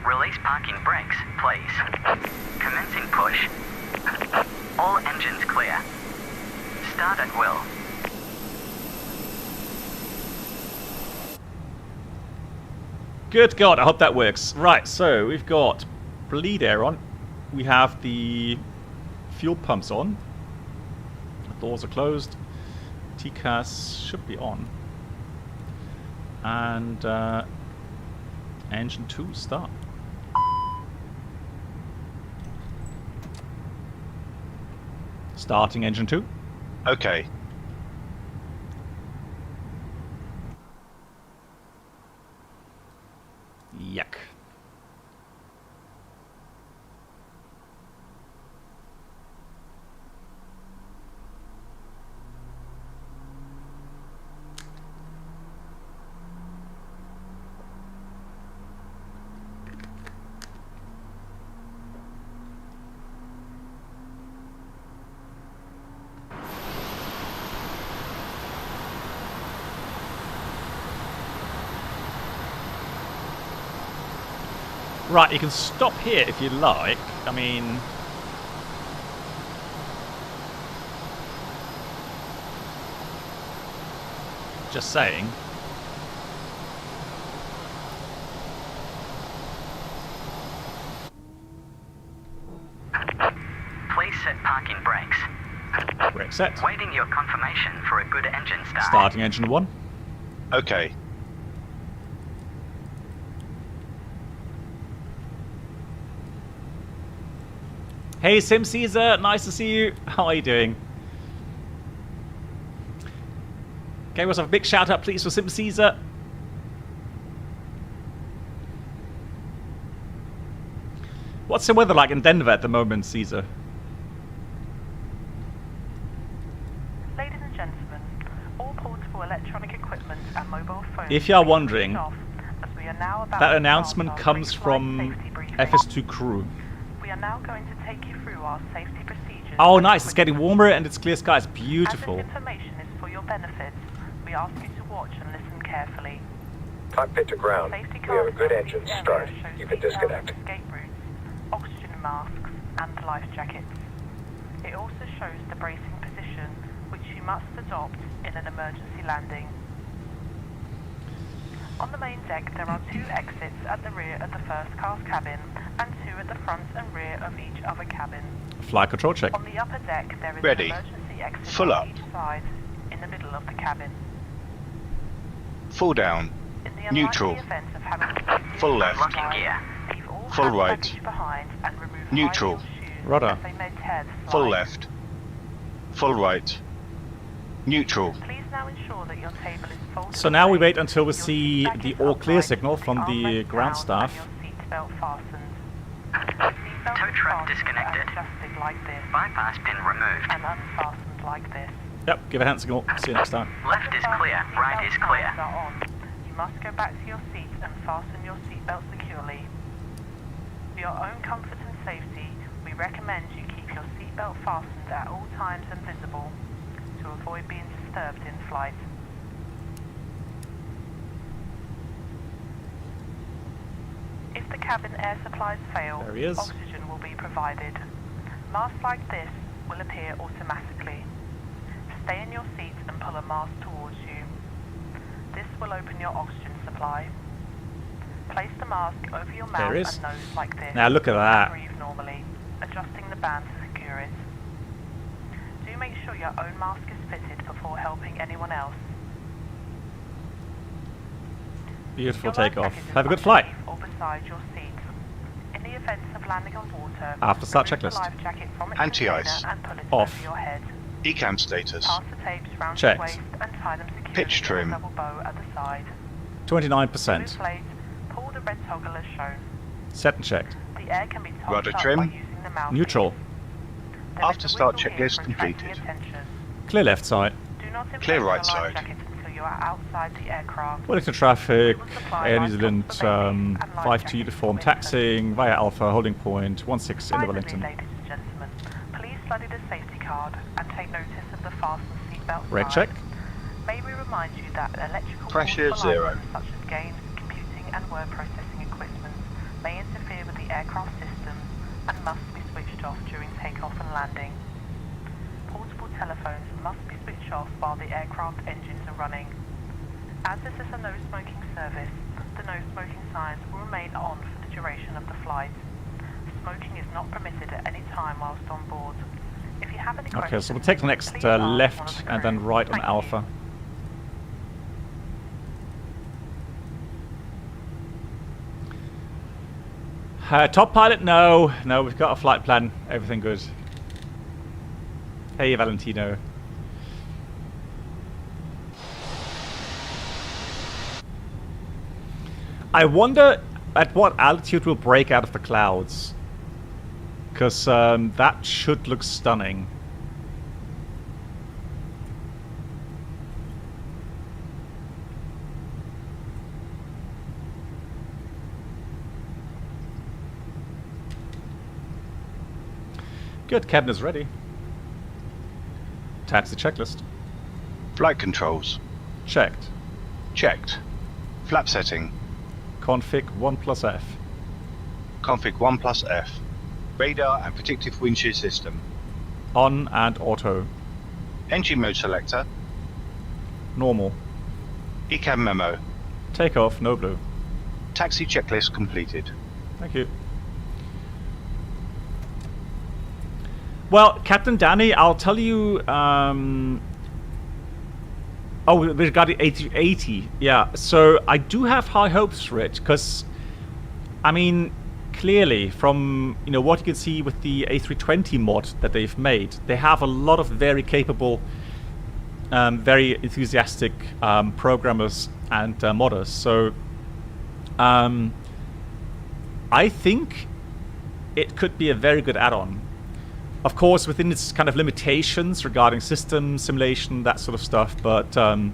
Release parking brakes, please. Commencing push. All engines clear. Start at will. Good God, I hope that works. Right, so we've got bleed air on. We have the fuel pumps on. Doors are closed. TCAS should be on. And engine 2 start. Starting engine 2. Okay. Yuck. Right, you can stop here if you like. I mean... just saying. Please set parking brakes. Brake set. Waiting your confirmation for a good engine start. Starting engine 1. Okay. Hey Sim Caesar, nice to see you. How are you doing? Give us a big shout out please for Sim Caesar. What's the weather like in Denver at the moment, Caesar? Ladies and gentlemen, all portable electronic equipment and mobile phones... If you are wondering, off, as we are now about that to announcement start our comes pre-flight from safety briefing. FS2 crew. We are now going to take you through our safety procedures. Oh and nice, it's getting equipment. warmer and it's clear skies. As Beautiful. this information is for your benefit, we ask you to watch and listen carefully. Cockpit to ground. Safety We have a good cars engine in this start. area show You can seatbelts, disconnect. escape routes, oxygen masks, and life jackets. It also shows the bracing position, which you must adopt in an emergency landing. On the main deck, there are 2 exits at the rear of the first class cabin and 2 at the front and rear of each other cabin. Flight control check. On the upper deck, there is Ready. an emergency exit Full on up. each side, in the middle of the cabin. Full down. In the Neutral. unlikely event of having Full left. Lock in gear. leave all Full hand right. baggage behind and remove Neutral. high-heel shoes Rudder. as they may tear the Full slide. left. Full right. Neutral. Please now ensure that your table is folded So now we away, wait until we your see seat the back is all clear upright, signal from the armrest ground down, staff. and your seatbelt fastened. Seatbelt Tow is truck fastened disconnected. and adjusted like this Bypass pin removed. and unfastened like this. Yep, give a hand signal. See you next time. Left is clear, right is clear. Seatbelt signs are on. You must go back to your seat and fasten your seatbelt securely. For your own comfort and safety, we recommend you keep your seatbelt fastened at all times and visible to avoid being disturbed in flight. If the cabin air supplies fail, There he is. oxygen will be provided. Masks like this will appear automatically. Stay in your seat and pull a mask towards you. This will open your oxygen supply. Place the mask over your mouth and nose like this. Now look at that. Breathe normally, adjusting the band to secure it. Do make sure your own mask is fitted before helping anyone else. Beautiful takeoff. Have a good flight. Or beside your seat. In the event of landing on water, after start checklist. Anti-ice. Off. Your head. Ecam status. Pass the tapes round checked. your waist and tie them securely Pitch trim. with a double bow at the side. 29%. Plate, pull the red toggle as shown. Set and checked. The air can be topped Rudder up trim. by using the mouthpiece. Neutral. After start checklist completed. Clear left side. Do not Clear right inflate the life side. jacket until you are outside the aircraft. Wellington traffic, Air New Zealand 52 uniform taxiing via Alpha, holding point 16 into Wellington. Ladies and gentlemen, please study the safety card and take notice of the fasten seatbelt Brake sign. check. May we remind you that electrical Pressure portable 0. items such as games, computing and word processing equipment may interfere with the aircraft systems and must be switched off during takeoff and landing. Portable telephones must be switched off while the aircraft engines are running. As this is a no smoking service, the no smoking signs will remain on for the duration of the flight. Smoking is not permitted at any time whilst on board. If you have any Okay, questions, so we'll take the next please ask one of left the and crew. then right on Thank you. Alpha. Top pilot, no. No, we've got a flight plan. Everything good. Hey, Valentino. I wonder at what altitude we'll break out of the clouds. Because that should look stunning. Good, cabin is ready. Taxi checklist. Flight controls. Checked. Checked. Flap setting. Config 1+F. Config 1+F. Radar and predictive wind shear system. On and auto. Engine mode selector. Normal. Ecam memo. Takeoff, no blue. Taxi checklist completed. Thank you. Well, Captain Danny, I'll tell you... Oh, we got the A380. Yeah, so I do have high hopes for it, because, I mean, clearly, from what you can see with the A320 mod that they've made, they have a lot of very capable, very enthusiastic programmers and modders. So, I think it could be a very good add-on. Of course, within its kind of limitations regarding system simulation, that sort of stuff, but the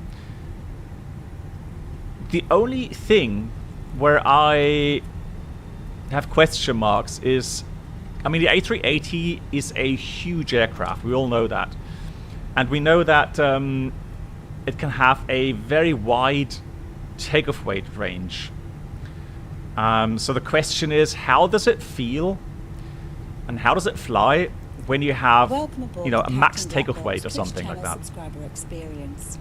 only thing where I have question marks is, I mean, the A380 is a huge aircraft, we all know that. And we know that it can have a very wide takeoff weight range. So the question is, how does it feel and how does it fly when you have, a max takeoff weight or something like that? Subscriber experience.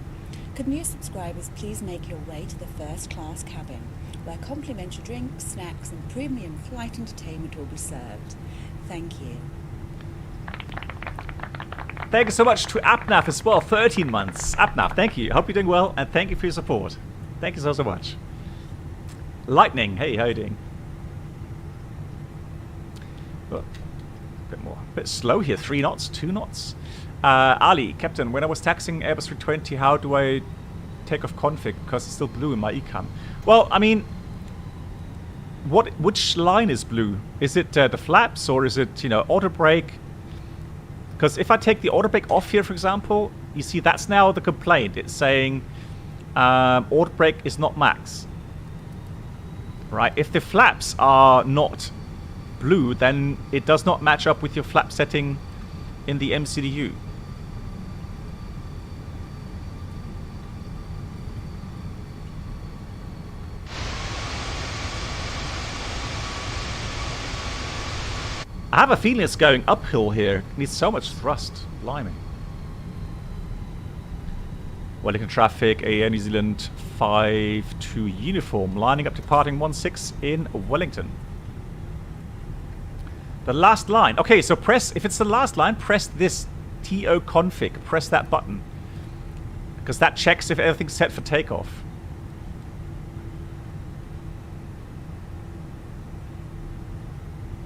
Could new subscribers please make your way to the first class cabin, where complimentary drinks, snacks and premium flight entertainment will be served. Thank you. Thank you so much to Apnaf as well, 13 months. Apnaf, thank you. I hope you're doing well, and thank you for your support. Thank you so much. Lightning, hey, how you doing? Oh, a bit more. A bit slow here, 3 knots, 2 knots. Ali, Captain, when I was taxiing Airbus 320, how do I take off config? Because it's still blue in my ecam. Well, I mean, which line is blue? Is it the flaps, or is it, auto brake? Because if I take the auto brake off here, for example, you see that's now the complaint. It's saying auto brake is not max. Right? If the flaps are not blue, then it does not match up with your flap setting in the MCDU. I have a feeling it's going uphill here. It needs so much thrust. Blimey. Wellington traffic, Air New Zealand 52 uniform, lining up departing 16 in Wellington. The last line. Okay, so press, if it's the last line, press this TO config. Press that button. Because that checks if everything's set for takeoff.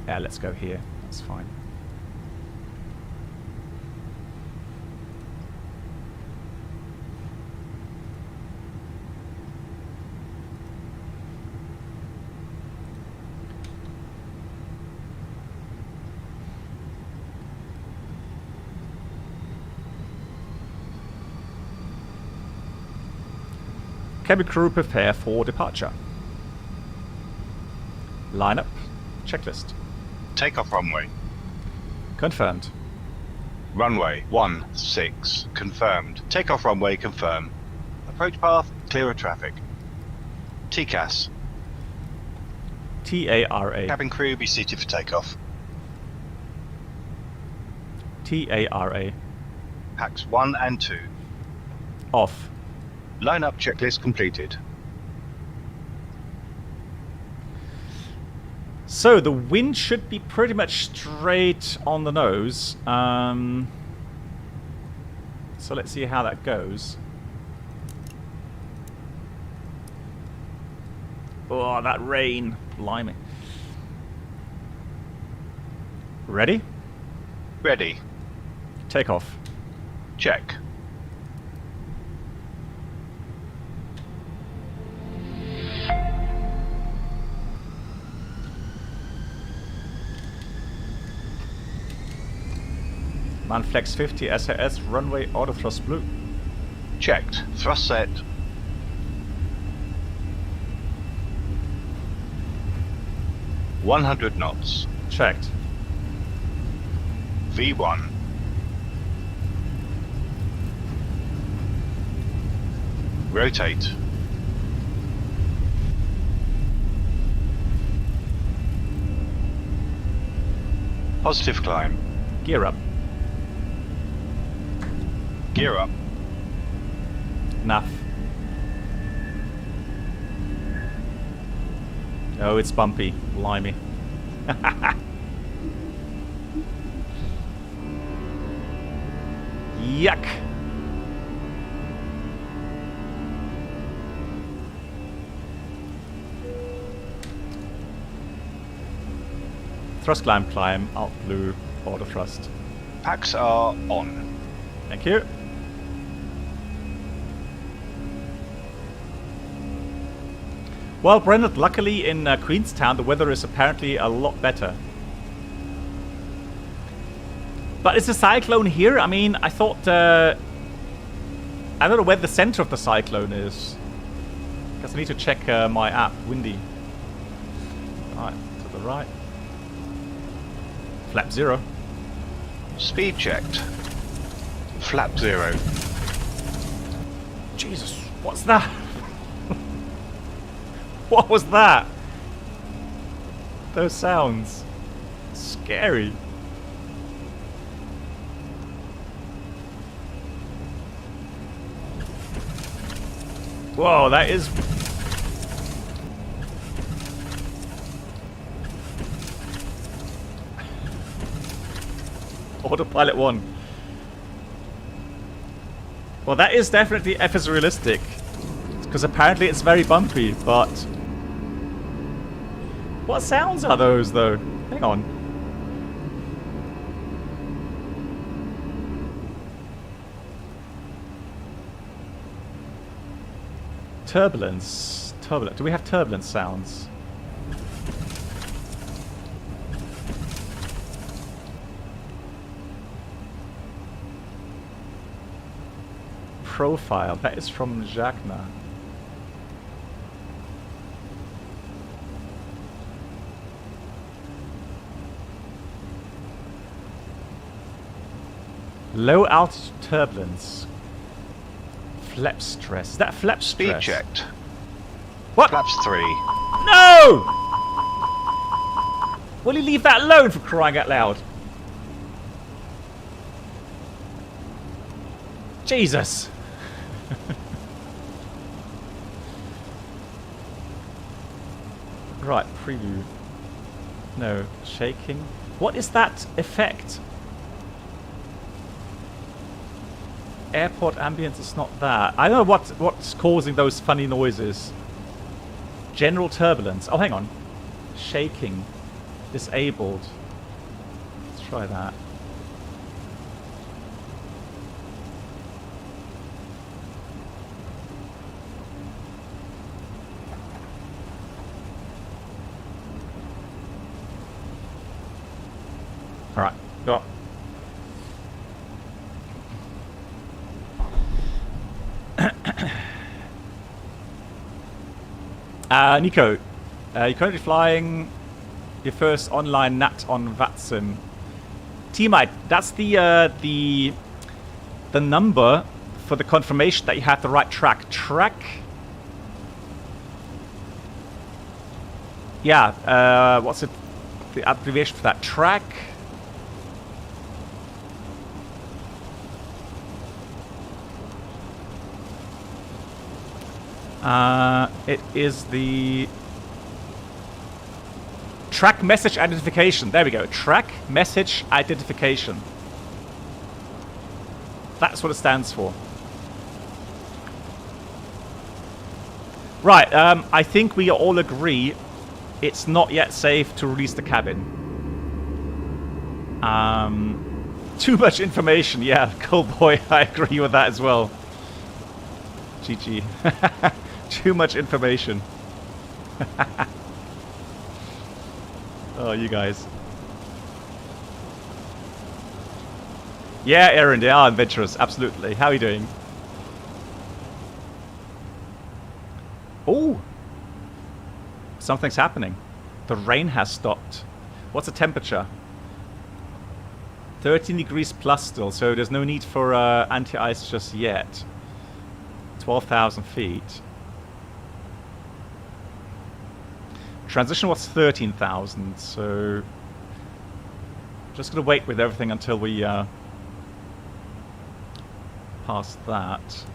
Yeah, let's go here. That's fine. Cabin crew prepare for departure. Lineup. Checklist. Takeoff runway. Confirmed. Runway 16 confirmed. Takeoff runway confirm. Approach path clear of traffic. TCAS. TARA. Cabin crew be seated for takeoff. TARA. Packs 1 and 2. Off. Lineup checklist completed. So the wind should be pretty much straight on the nose. So let's see how that goes. Oh, that rain. Blimey. Ready? Ready. Takeoff. Check. Manflex 50 SAS runway auto thrust blue. Checked. Thrust set. (100 knots). Checked. V1. Rotate. Positive climb. Gear up. Gear up. Enough. Oh, it's bumpy. Blimey. Yuck. Thrust climb, alt blue, auto thrust. Packs are on. Thank you. Well, Brendan, luckily in Queenstown the weather is apparently a lot better. But it's a cyclone here. I mean, I thought... I don't know where the center of the cyclone is. Guess I need to check my app. Windy. Right, to the right. Flap 0. Speed checked. Flap 0. Jesus, what's that? What was that? Those sounds. Scary. Whoa, that is... Autopilot 1. Well, that is definitely F is realistic. Because apparently it's very bumpy, but... What sounds are those, though? Hang on. Turbulence. Turbulence. Do we have turbulence sounds? Profile. That is from Jacna. Low altitude turbulence. Flap stress. Is that flap stress? Speed checked. What? Flaps 3. No! Will you leave that alone, for crying out loud? Jesus. Right, preview. No, shaking. What is that effect? Airport ambience is not that. I don't know what's causing those funny noises. General turbulence. Oh, hang on. Shaking. Disabled. Let's try that. Alright, go on. Nico, you're currently flying your first online NAT on VATSIM. T-Mite, that's the number for the confirmation that you have the right track. Track? Yeah, what's it? The abbreviation for that? Track? It is the track message identification. There we go. Track message identification. That's what it stands for. Right. I think we all agree it's not yet safe to release the cabin. Too much information. Yeah, cool boy. I agree with that as well. GG. Too much information. Oh, you guys. Yeah, Aaron, they are adventurous. Absolutely. How are you doing? Oh! Something's happening. The rain has stopped. What's the temperature? 13 degrees plus still, so there's no need for anti-ice just yet. 12,000 feet. Transition was 13,000, so just gonna wait with everything until we pass that.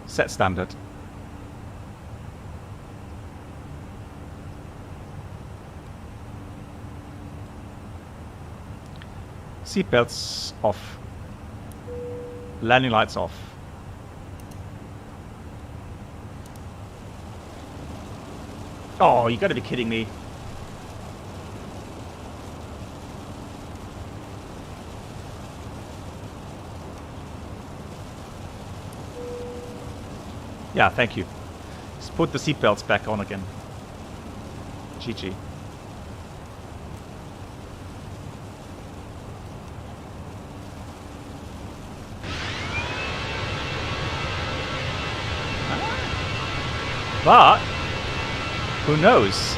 Set standard. Seatbelts off. Landing lights off. Oh, you gotta be kidding me. Yeah, thank you. Just put the seatbelts back on again. GG. But who knows?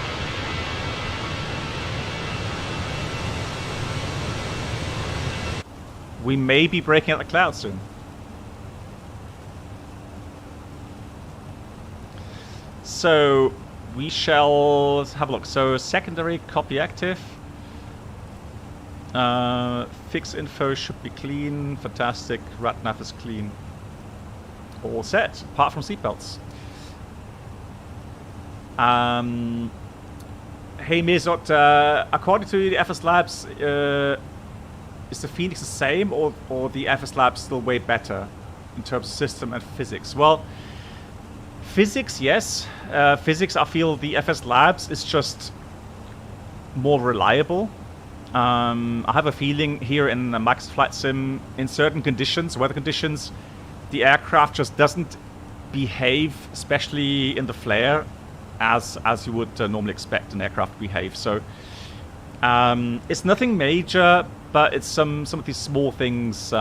We may be breaking out the clouds soon. So we shall have a look. So secondary copy active. Fix info should be clean. Fantastic. RATNAV is clean. All set, apart from seatbelts. Hey Mezot, according to the FS Labs, is the FENIX the same or the FS Labs still way better in terms of system and physics? Well, physics, yes. Physics, I feel the FS Labs is just more reliable. I have a feeling here in Max Flight Sim, in certain conditions, weather conditions, the aircraft just doesn't behave, especially in the flare, as you would normally expect an aircraft to behave. So it's nothing major, but it's some of these small things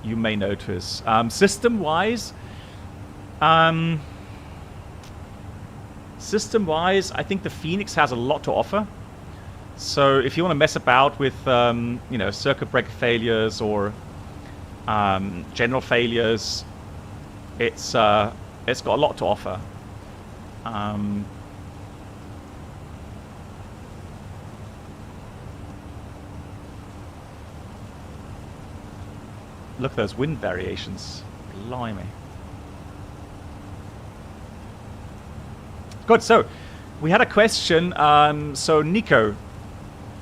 you may notice. System-wise, I think the FENIX has a lot to offer. So if you want to mess about with, you know, circuit breaker failures or general failures, it's got a lot to offer. Look at those wind variations. Blimey. Good. So we had a question. So Nico,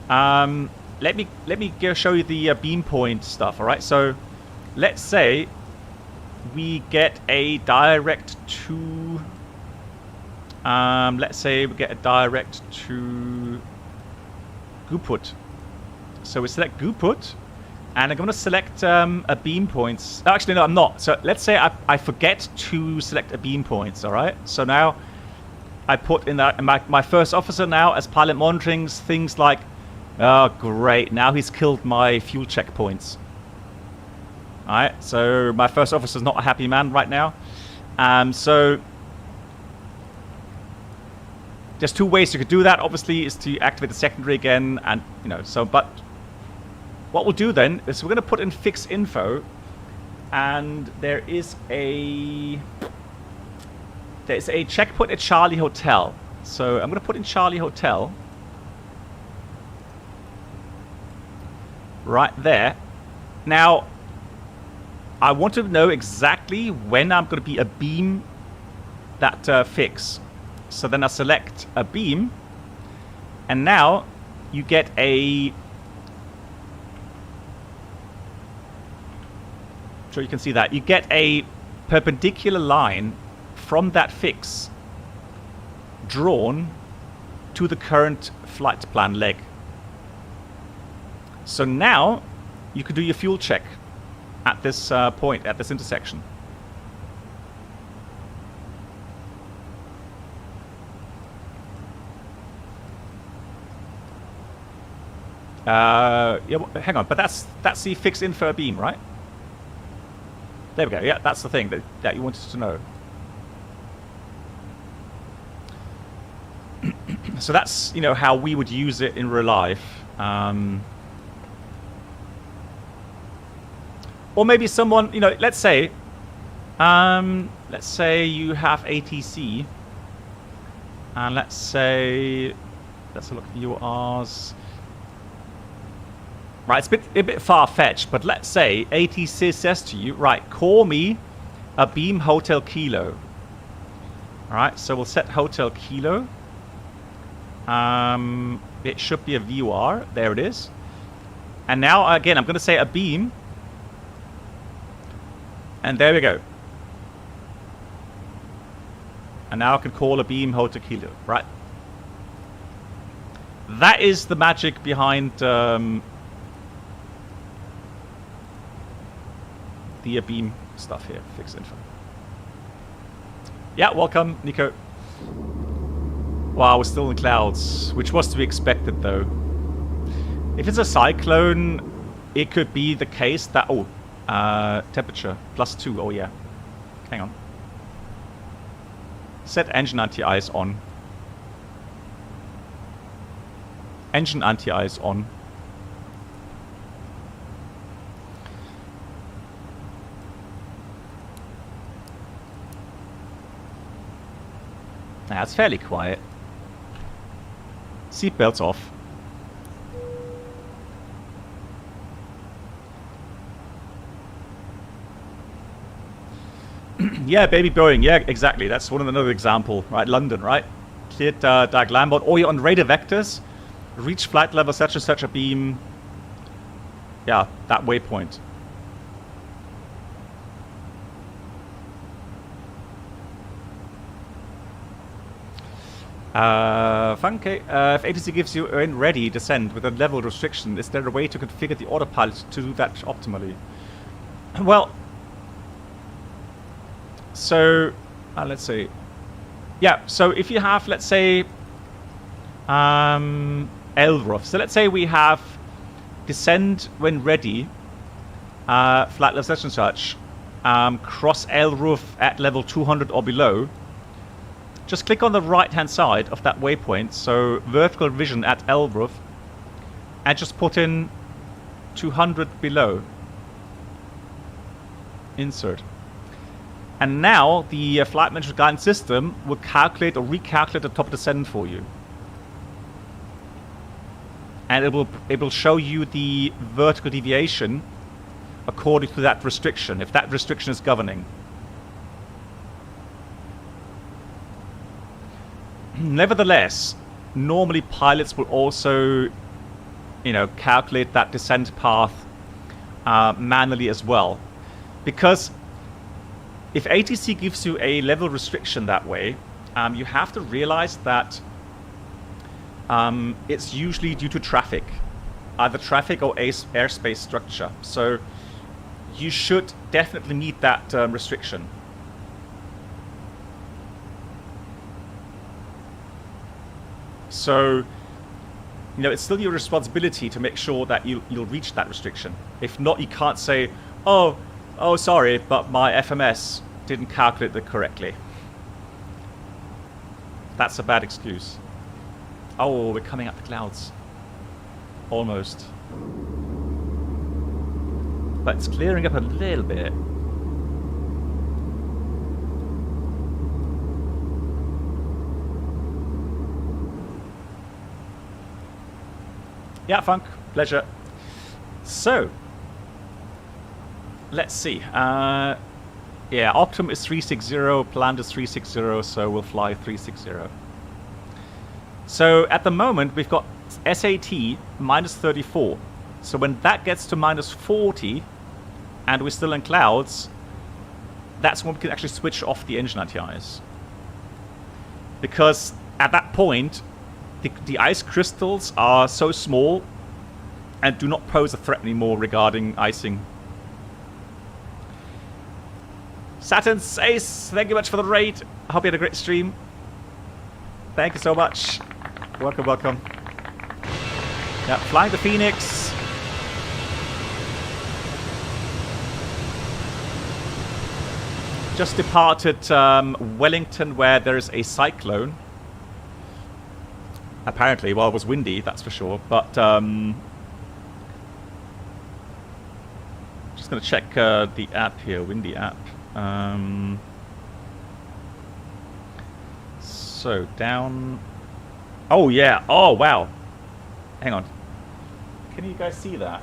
let me go show you the beam point stuff. All right. So let's say we get a direct to. Let's say we get a direct to Guput. So we select Guput. And I'm going to select a beam points. Actually, no, I'm not. So let's say I forget to select a beam points, all right? So now I put in that my first officer now as pilot monitoring things like, oh, great, now he's killed my fuel checkpoints. All right, so my first officer's not a happy man right now. So there's two ways you could do that. Obviously, is to activate the secondary again, and you know. So, but what we'll do then is we're going to put in fix info, and there's a checkpoint at Charlie Hotel. So I'm going to put in Charlie Hotel right there. Now I want to know exactly when I'm going to be a beam that fix. So then I select a beam, and now you get a. So you can see that you get a perpendicular line from that fix drawn to the current flight plan leg. So now you can do your fuel check at this point, at this intersection. Yeah, hang on, but that's the fix info beam, right? There we go. Yeah, that's the thing that you wanted to know. So that's, you know, how we would use it in real life. Or maybe someone, you know, let's say you have ATC, and let's look at URs. Right, it's a bit far-fetched, but let's say ATC says to you, right, call me a beam Hotel Kilo. All right, so we'll set Hotel Kilo. It should be a VUR. There it is. And now, again, I'm going to say a beam. And there we go. And now I can call a beam Hotel Kilo, right? That is the magic behind the beam stuff here. Fix info. Yeah, welcome, Nico. Wow, we're still in the clouds, which was to be expected, though. If it's a cyclone, it could be the case that... Oh, temperature, +2. Oh, yeah. Hang on. Set engine anti-ice on. Engine anti-ice on. Nah, it's fairly quiet. Seatbelts off. Yeah, baby Boeing. Yeah, exactly. That's another example, right? London, right? Cleared Dag Lambert. Or you're on radar vectors. Reach flight level such and such a beam. Yeah, that waypoint. Funky. If ATC gives you an ready descent with a level restriction, is there a way to configure the autopilot to do that optimally? Well, so let's see. Yeah, so if you have, let's say, LROF. So let's say we have descend when ready, flight level such and such, cross LROF at level 200 or below. Just click on the right hand side of that waypoint, so vertical vision at LROF, and just put in 200 below. Insert. And now the flight management guidance system will calculate or recalculate the top descent for you. And it will show you the vertical deviation according to that restriction, if that restriction is governing. Nevertheless, normally pilots will also, you know, calculate that descent path manually as well. Because if ATC gives you a level restriction that way, you have to realize that it's usually due to traffic, either traffic or airspace structure. So you should definitely meet that restriction. So, you know, it's still your responsibility to make sure that you'll reach that restriction. If not, you can't say, oh, sorry, but my FMS didn't calculate it correctly. That's a bad excuse. Oh, we're coming up the clouds. Almost. But it's clearing up a little bit. Yeah, Funk. Pleasure. So, let's see. Yeah, Optum is 360, planned is 360, so we'll fly 360. So at the moment we've got SAT minus 34. So when that gets to minus 40 and we're still in clouds, that's when we can actually switch off the engine anti-ice. Because at that point the ice crystals are so small and do not pose a threat anymore regarding icing. Saturn Ace, thank you much for the raid. I hope you had a great stream. Thank you so much. Welcome, welcome. Yeah, flying the Phoenix. Just departed Wellington, where there is a cyclone. Apparently, well, it was windy, that's for sure. But just going to check the app here, windy app. So down. Oh yeah. Oh wow. Hang on. Can you guys see that?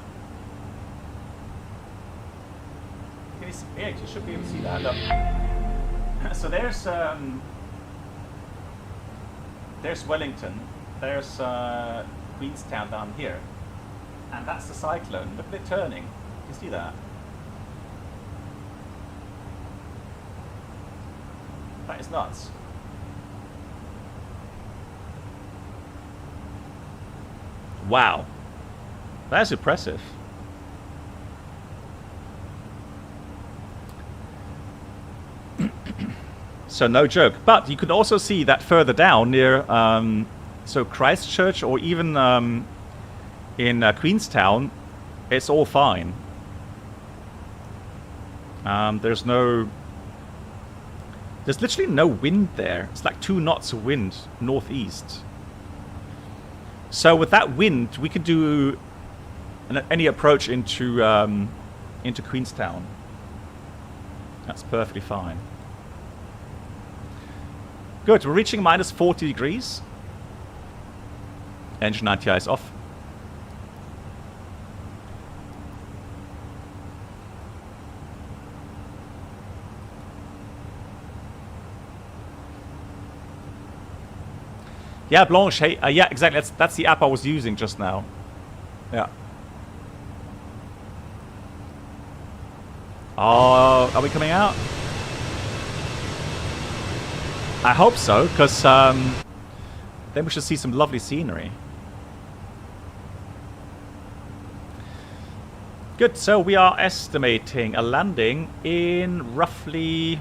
Can you see? Yeah, you should be able to see that. Look. So there's Wellington. There's Queenstown down here, and that's the cyclone. Look at it turning. Can you see that? That is nuts. Wow. That's impressive. So no joke. But you could also see that further down near so Christchurch or even in Queenstown, it's all fine. There's literally no wind there. It's like 2 knots of wind northeast. So with that wind, we could do any approach into Queenstown. That's perfectly fine. Good. We're reaching minus 40 degrees. Engine anti-ice off. Yeah, Blanche. Hey, yeah, exactly. That's the app I was using just now. Yeah. Oh, are we coming out? I hope so, because then we should see some lovely scenery. Good. So we are estimating a landing in roughly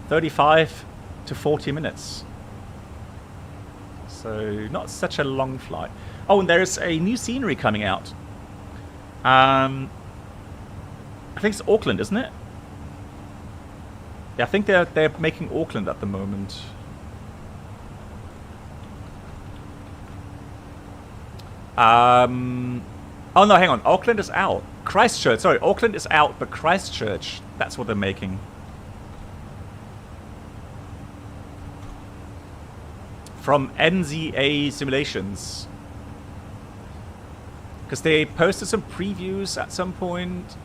35 to 40 minutes. So not such a long flight. Oh, and there's a new scenery coming out. I think it's Auckland, isn't it? Yeah, I think they're making Auckland at the moment. Oh no, hang on. Auckland is out. Christchurch. Sorry, Auckland is out, but Christchurch. That's what they're making. From NZA Simulations. Because they posted some previews at some point.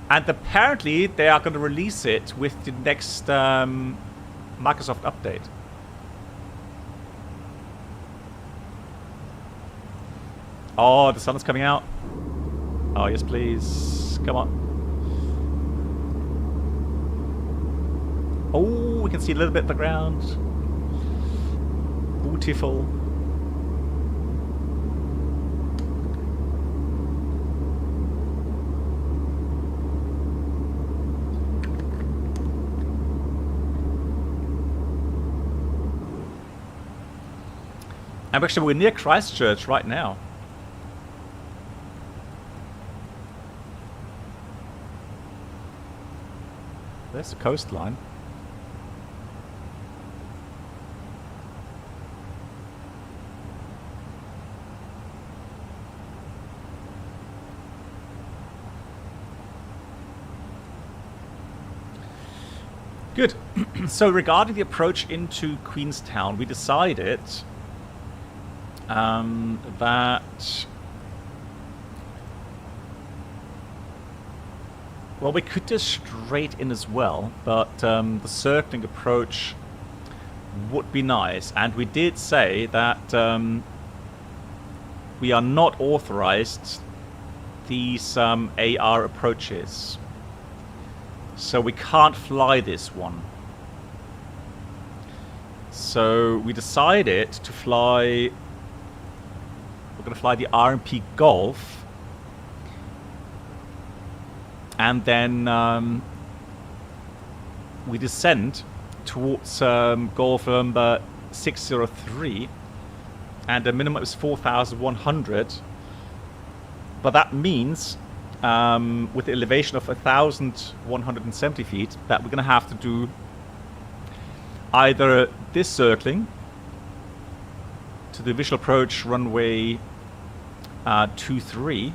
And apparently they are going to release it with the next Microsoft update. Oh, the sun is coming out. Oh, yes, please. Come on. Oh, we can see a little bit of the ground. Beautiful. And actually, we're near Christchurch right now. There's the coastline. Good. So regarding the approach into Queenstown, we decided that... Well, we could just straight in as well, but the circling approach would be nice. And we did say that we are not authorized these AR approaches. So we can't fly this one. So we decided to fly... We're going to fly the RMP Golf. And then we descend towards Golf number 603. And the minimum is 4,100. But that means, with the elevation of 1,170 feet, that we're going to have to do either this circling to the visual approach runway 23,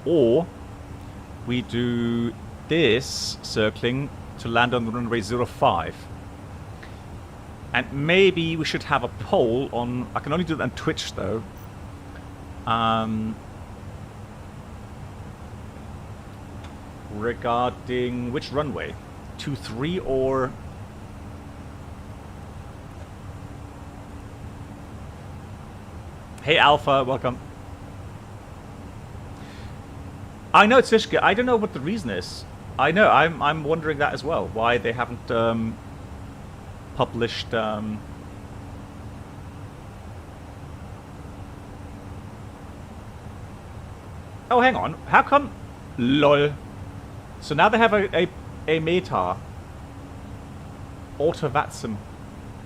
or we do this circling to land on the runway 05. And maybe we should have a poll on... I can only do that on Twitch though. Regarding which runway? 23 or... Hey Alpha, welcome. I know, Tishka. I don't know what the reason is. I know. I'm wondering that as well. Why they haven't published. Oh, hang on. How come? Lol. So now they have a meta. Auto VATSIM.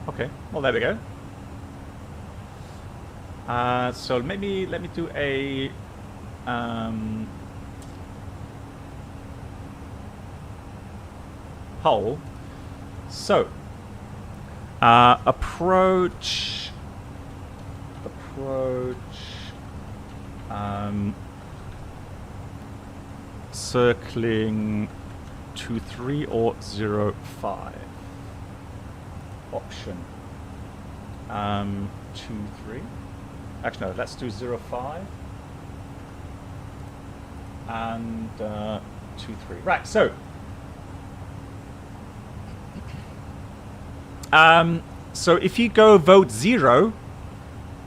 Okay. Well, there we go. So maybe let me do a. Poll. So approach circling 23 or 05 option 23. Actually no, let's do 05 and 23. Right, so so if you go vote 0,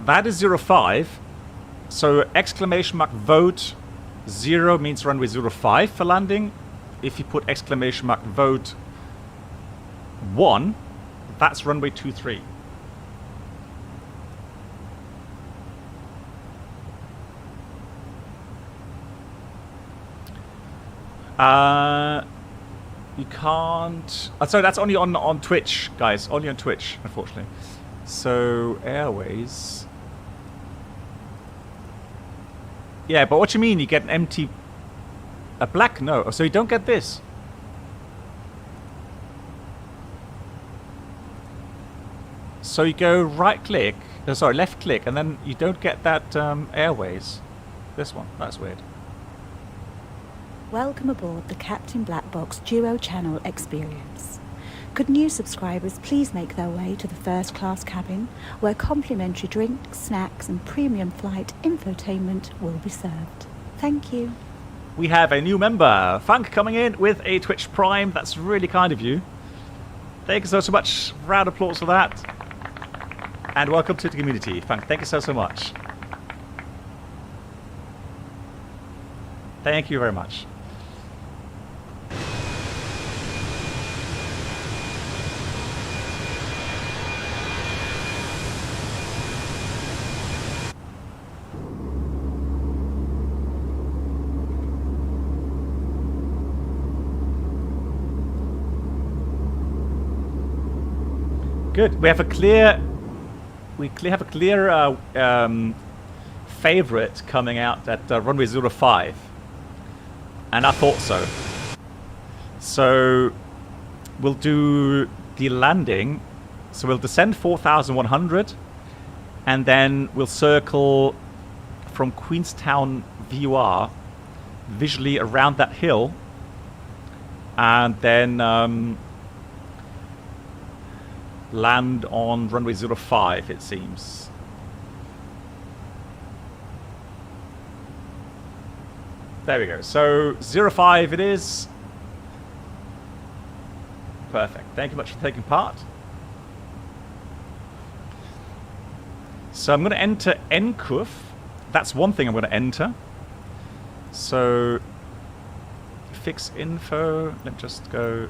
that is 05. So exclamation mark vote 0 means runway 05 for landing. If you put exclamation mark vote 1, that's runway 23. You can't... sorry, that's only on Twitch, guys. Only on Twitch, unfortunately. So, Airways... Yeah, but what you mean? You get an empty... A black? No. Oh, so you don't get this. So you go right click, sorry, left click, and then you don't get that airways. This one, that's weird. Welcome aboard the Captain Black Box Duo Channel experience. Could new subscribers please make their way to the first class cabin, where complimentary drinks, snacks and premium flight infotainment will be served. Thank you. We have a new member, Funk, coming in with a Twitch Prime. That's really kind of you. Thank you so much. Round of applause for that. And welcome to the community, Funk. Thank you so much. Thank you very much. Good. We have a clear favorite coming out at runway 05, and I thought so. So we'll do the landing. So we'll descend 4,100, and then we'll circle from Queenstown VUR visually around that hill, and then land on runway 05, it seems. There we go. So 05 it is. Perfect. Thank you much for taking part. So I'm going to enter NQF. That's one thing I'm going to enter. So fix info. Let me just go.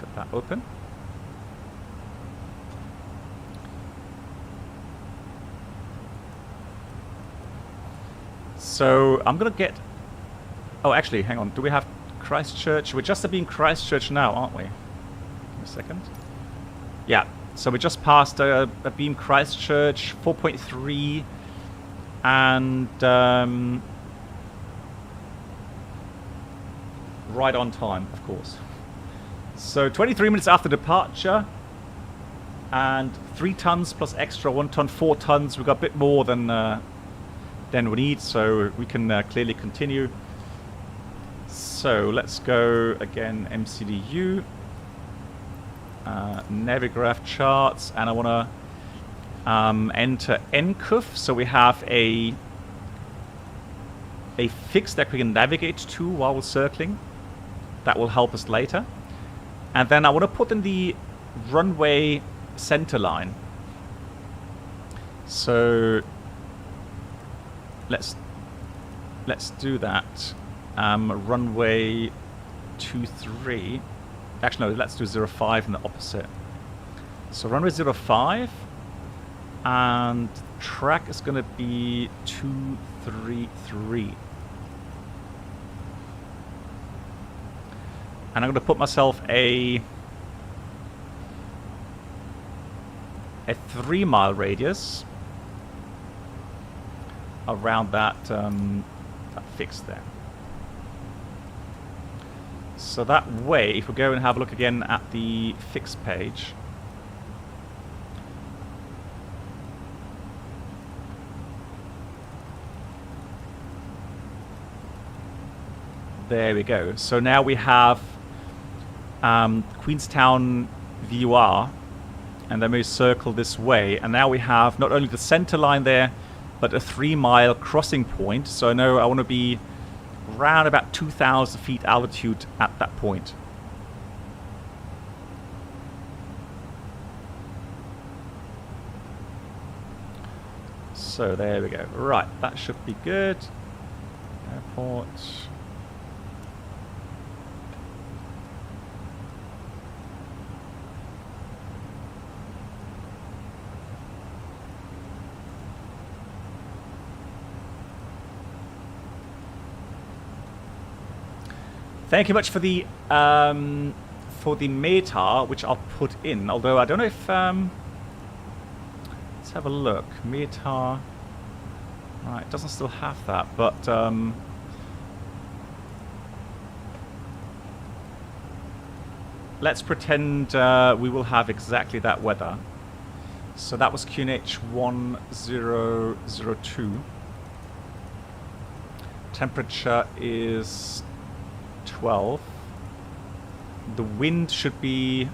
Get that open. So I'm gonna get. Oh, actually, hang on. Do we have Christchurch? We're just being Christchurch now, aren't we? Give me a second. Yeah. So we just passed a beam Christchurch 4.3, and right on time, of course. So 23 minutes after departure, and 3 tons plus extra 1 ton, 4 tons. We've got a bit more than we need, so we can clearly continue. So let's go again, MCDU, Navigraph charts, and I want to enter NQF. So we have a fix that we can navigate to while we're circling. That will help us later. And then I want to put in the runway center line. So let's do that. Runway 23. Actually, no, let's do 05 in the opposite. So runway 05, and track is going to be 233. And I'm going to put myself a 3-mile radius around that fix there. So that way, if we go and have a look again at the fix page, there we go. So now we have Queenstown VUR, and then we circle this way, and now we have not only the center line there, but a 3-mile crossing point. So I know I want to be around about 2,000 feet altitude at that point. So there we go. Right, that should be good. Airport. Thank you much for the METAR, which I'll put in. Although I don't know if let's have a look. METAR. Right, it doesn't still have that, but let's pretend we will have exactly that weather. So that was QNH 1002. Temperature is 12. The wind should be,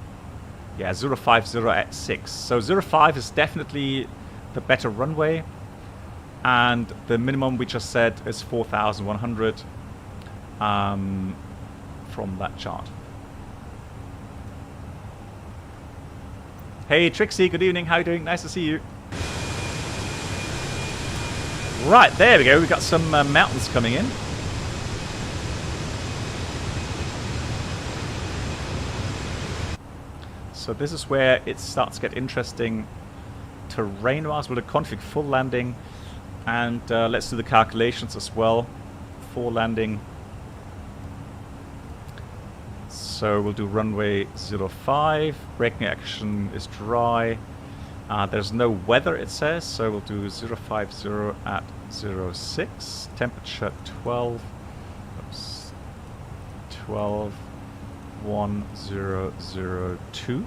yeah, 050 at 6. So 05 is definitely the better runway. And the minimum we just said is 4,100 from that chart. Hey Trixie, good evening. How are you doing? Nice to see you. Right, there we go. We've got some mountains coming in. So this is where it starts to get interesting terrain-wise. We'll do config full landing, and let's do the calculations as well for landing. So we'll do runway 05. Braking action is dry. There's no weather, it says, so we'll do 050 at 06. Temperature 12. Oops. 12.1002.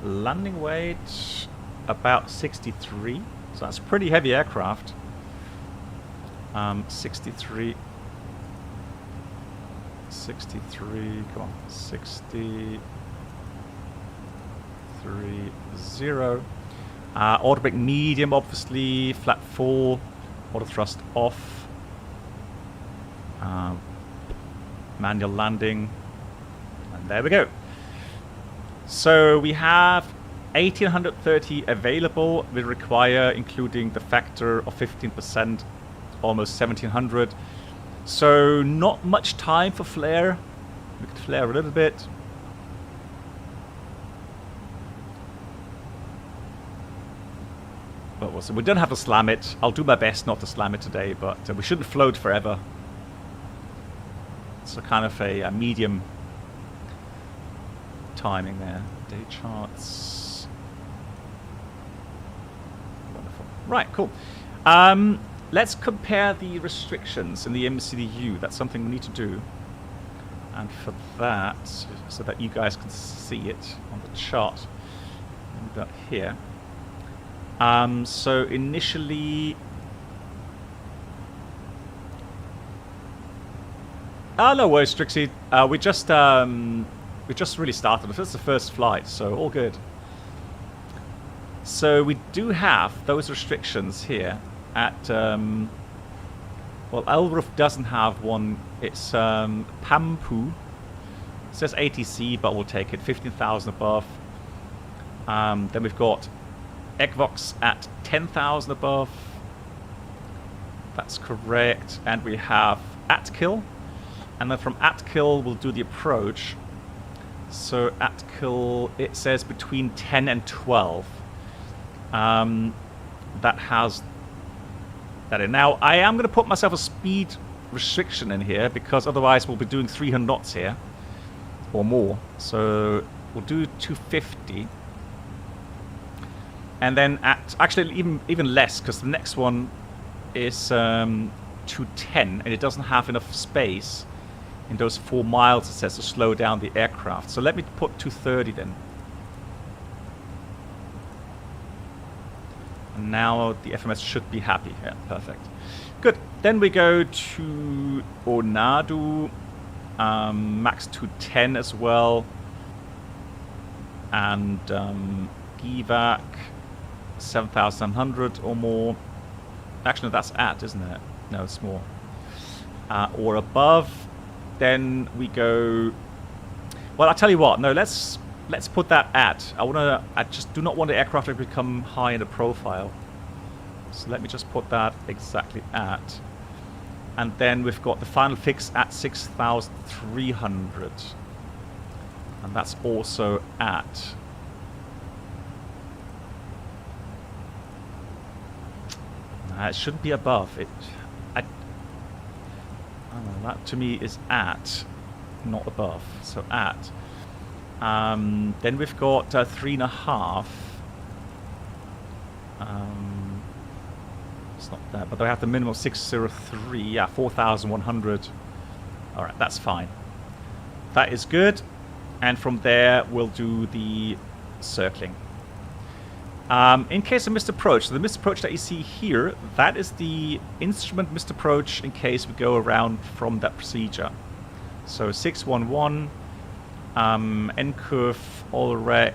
Landing weight about 63. So that's pretty heavy aircraft. 63. Come on. 63.0. Auto brake medium, obviously. Flat 4. Auto thrust off. Manual landing. And there we go. So we have 1,830 available. We require, including the factor of 15%, almost 1,700. So not much time for flare. We could flare a little bit. But we don't have to slam it. I'll do my best not to slam it today, but we shouldn't float forever. So kind of a medium timing there. Day charts. Wonderful. Right, cool. Let's compare the restrictions in the MCDU. That's something we need to do. And for that, so that you guys can see it on the chart, we've got here. So initially, no worries, Trixie. We just really started. This is the first flight, so all good. So we do have those restrictions here at, well, Elruf doesn't have one. It's Pampu. It says ATC, but we'll take it. 15,000 above. Then we've got Ekvox at 10,000 above. That's correct. And we have Atkill. And then from Atkill, we'll do the approach. So Atkill, it says between 10 and 12. That has that in. Now, I am going to put myself a speed restriction in here, because otherwise we'll be doing 300 knots here. Or more. So we'll do 250. And then at, actually even less, because the next one is 210, and it doesn't have enough space in those 4 miles, it says, to slow down the aircraft. So let me put 230 then. And now the FMS should be happy. Yeah, perfect. Good. Then we go to Onadu, max 210 as well. And Givac, 7,700 or more. Actually, that's at, isn't it? No, it's more. Or above. Then we go. Well, I'll tell you what. No, let's put that at. I just do not want the aircraft to become high in the profile. So let me just put that exactly at. And then we've got the final fix at 6,300. And that's also at. It shouldn't be above. I don't know, that to me is at, not above. So at. Then we've got 3.5. It's not that, but I have the minimum of 603. Yeah, 4,100. All right, that's fine. That is good. And from there, we'll do the circling. In case of missed approach, so the missed approach that you see here, that is the instrument missed approach in case we go around from that procedure. So 611, N-curve, all rec,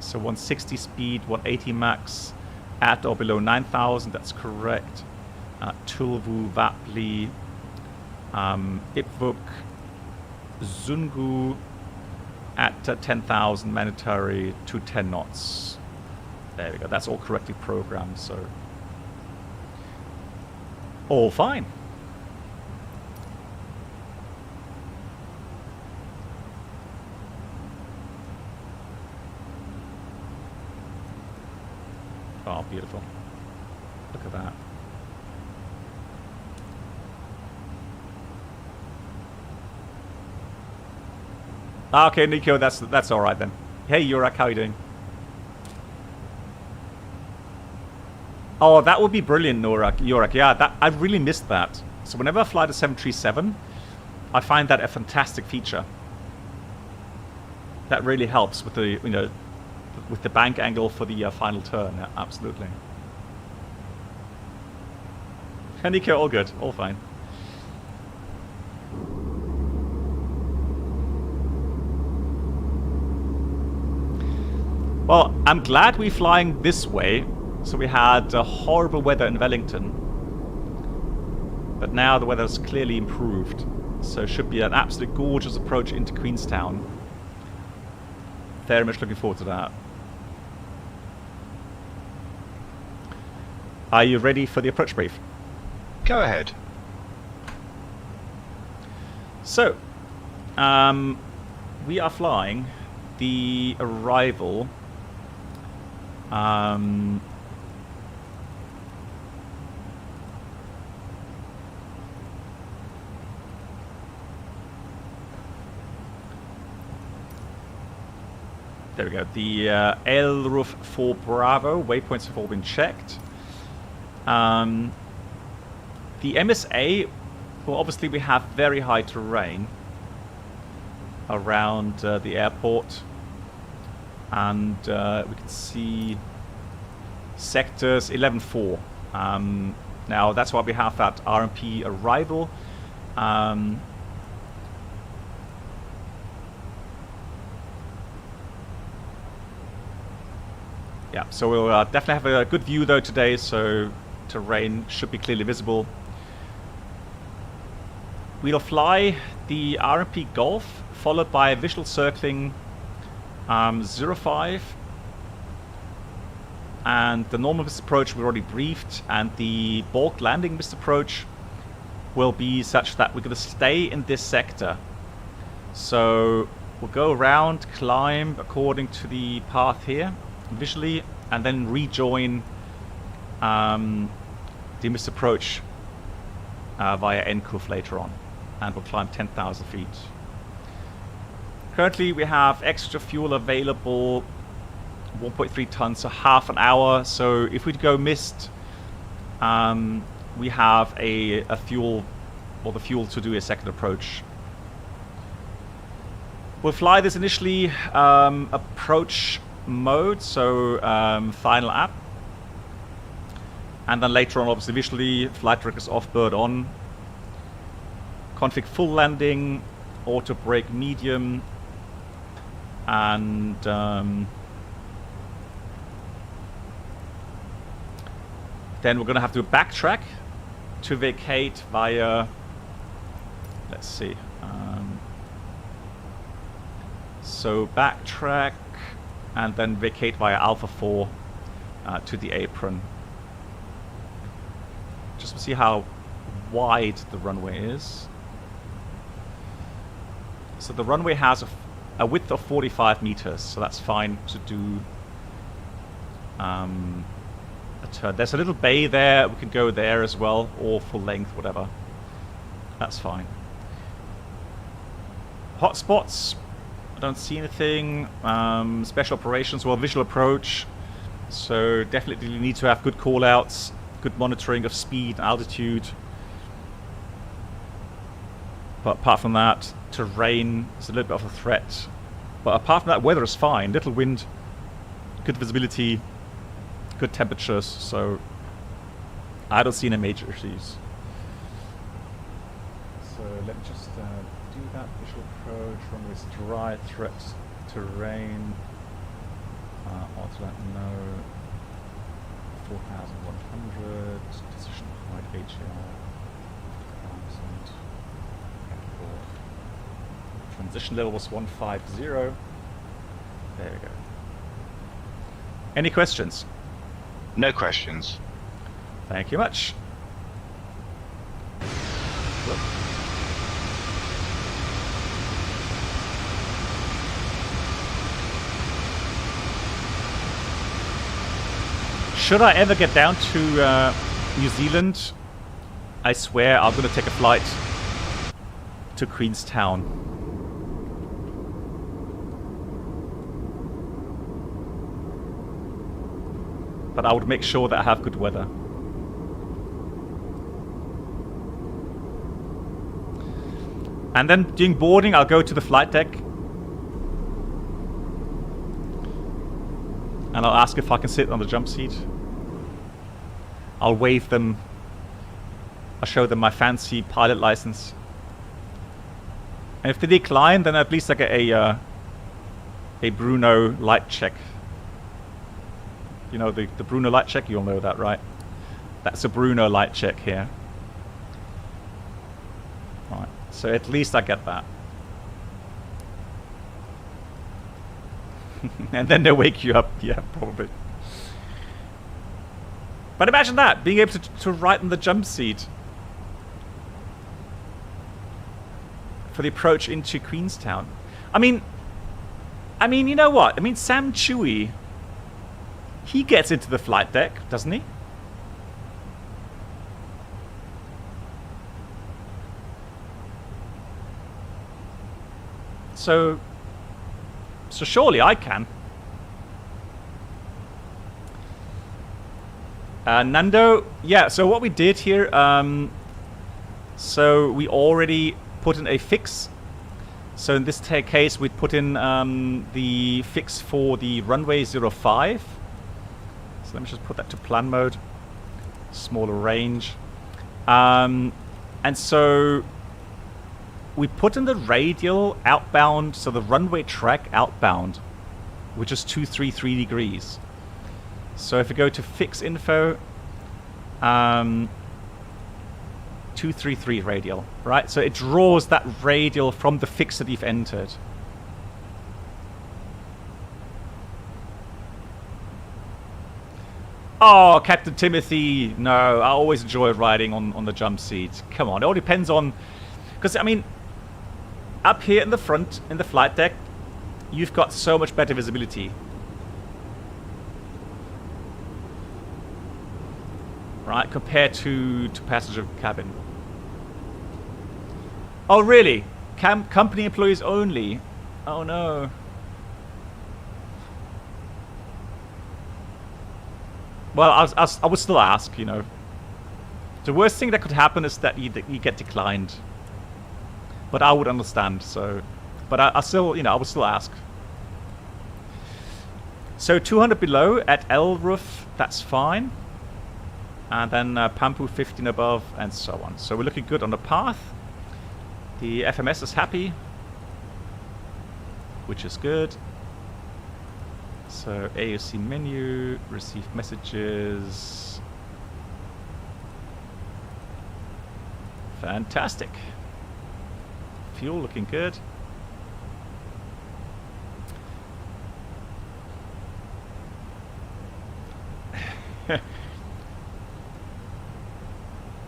so 160 speed, 180 max, at or below 9,000, that's correct. Tulvu, Vapli, Ipvuk, Zungu, at 10,000 mandatory to 10 knots. There we go. That's all correctly programmed, so all fine. Oh, beautiful. Look at that. Okay, Nico, that's all right then. Hey, Yurak, how are you doing? Oh, that would be brilliant, Yurak. Yeah, I really missed that. So whenever I fly the 737, I find that a fantastic feature. That really helps with the, with the bank angle for the final turn. Yeah, absolutely. And Nico, all good, all fine. Well, I'm glad we're flying this way. So we had horrible weather in Wellington. But now the weather's clearly improved. So it should be an absolute gorgeous approach into Queenstown. Very much looking forward to that. Are you ready for the approach brief? Go ahead. So, we are flying the arrival. There we go. The Elruf 4 Bravo waypoints have all been checked. The MSA, well, obviously we have very high terrain around the airport, and we can see sectors 11-4. Now that's why we have that RMP arrival. Yeah, so we'll definitely have a good view though today, so terrain should be clearly visible. We'll fly the RMP Golf, followed by visual circling 05. And the normal missed approach we already briefed, and the bulk landing missed approach will be such that we're going to stay in this sector. So we'll go around, climb according to the path here, visually, and then rejoin the missed approach via N-curve later on, and we'll climb 10,000 feet. Currently we have extra fuel available, 1.3 tons, so half an hour. So if we go missed, we have a fuel, or the fuel to do a second approach. We'll fly this initially approach mode, so final app, and then later on obviously visually flight directors off, bird on, config full landing, auto brake medium, and then we're going to have to backtrack to vacate via, let's see, so backtrack and then vacate via Alpha 4 to the apron. Just to see how wide the runway is. So the runway has a width of 45 meters, so that's fine to do a turn. There's a little bay there, we can go there as well, or full length, whatever. That's fine. Hotspots, I don't see anything. Special operations, well, visual approach. So definitely you need to have good call-outs, good monitoring of speed and altitude. But apart from that, terrain is a little bit of a threat But apart from that, weather is fine. Little wind, good visibility, good temperatures, so I don't see any major issues. So let me just do that visual approach, runways dry, threat terrain, alternate no, 4,100, decision height, HL, 1,000, transition level was 150. There we go. Any questions? No questions. Thank you much. Should I ever get down to New Zealand, I swear I'm going to take a flight to Queenstown. But I would make sure that I have good weather. And then during boarding, I'll go to the flight deck. And I'll ask if I can sit on the jump seat. I'll wave them. I'll show them my fancy pilot license. And if they decline, then at least I get a Bruno light check. You know, the Bruno light check? You'll know that, right? That's a Bruno light check here. Right, so at least I get that. And then they wake you up. Yeah, probably. But imagine that, being able to ride in the jump seat for the approach into Queenstown. I mean, you know what? I mean, Sam Chewy, he gets into the flight deck, doesn't he? So surely I can. Nando, yeah, so what we did here, so we already put in a fix. So in this case, we put in the fix for the runway 05. So let me just put that to plan mode. Smaller range. And so we put in the radial outbound, so the runway track outbound, which is 233 degrees. So if we go to fix info, 233 radial, right? So it draws that radial from the fix that you've entered. Oh, Captain Timothy, no, I always enjoy riding on the jump seat. Come on, it all depends on, because I mean, up here in the front, in the flight deck, you've got so much better visibility. Right, compared to passenger cabin. Oh, really? Company employees only? Oh, no. Well, I would still ask, you know. The worst thing that could happen is that you get declined. But I would understand, so... But I still, you know, I would still ask. So 200 below at L roof, that's fine. And then Pampu 15 above, and so on. So we're looking good on the path. The FMS is happy, which is good. So AOC menu, receive messages. Fantastic. Fuel looking good.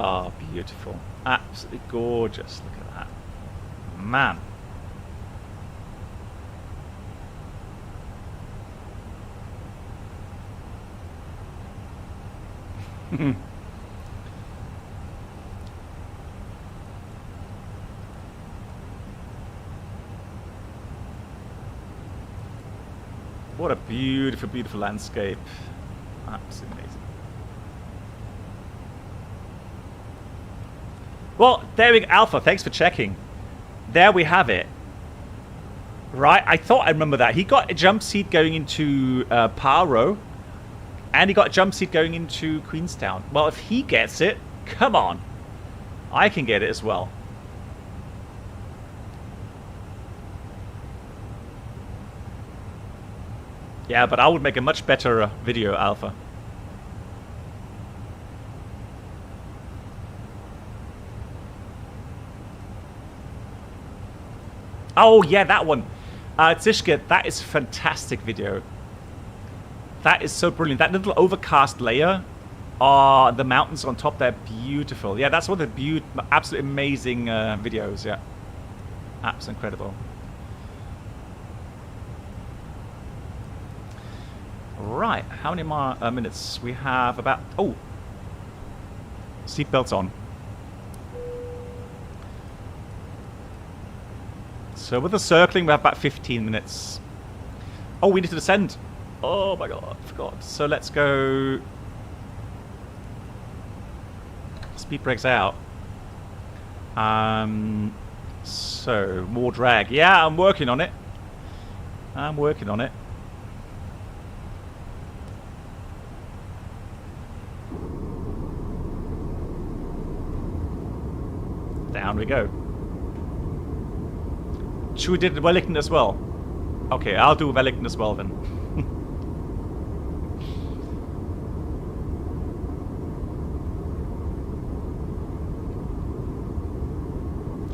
Oh, beautiful. Absolutely gorgeous. Look at that. Man. What a beautiful, beautiful landscape. Absolutely amazing. Well, there we go. Alpha, thanks for checking. There we have it. Right, I thought I remember that. He got a jump seat going into Paro, and he got a jump seat going into Queenstown. Well, if he gets it, come on. I can get it as well. Yeah, but I would make a much better video, Alpha. Oh, yeah, that one. Zishka, that is a fantastic video. That is so brilliant. That little overcast layer, the mountains on top, they're beautiful. Yeah, that's one of the absolutely amazing videos, yeah. Absolutely incredible. Right, how many more minutes? We have about... Oh! Seatbelts on. So with the circling, we have about 15 minutes. Oh, we need to descend. Oh my god, I forgot. So let's go... Speed brakes out. So, more drag. Yeah, I'm working on it. I'm working on it. Down we go. Should we do Wellington as well? Okay, I'll do Wellington as well then.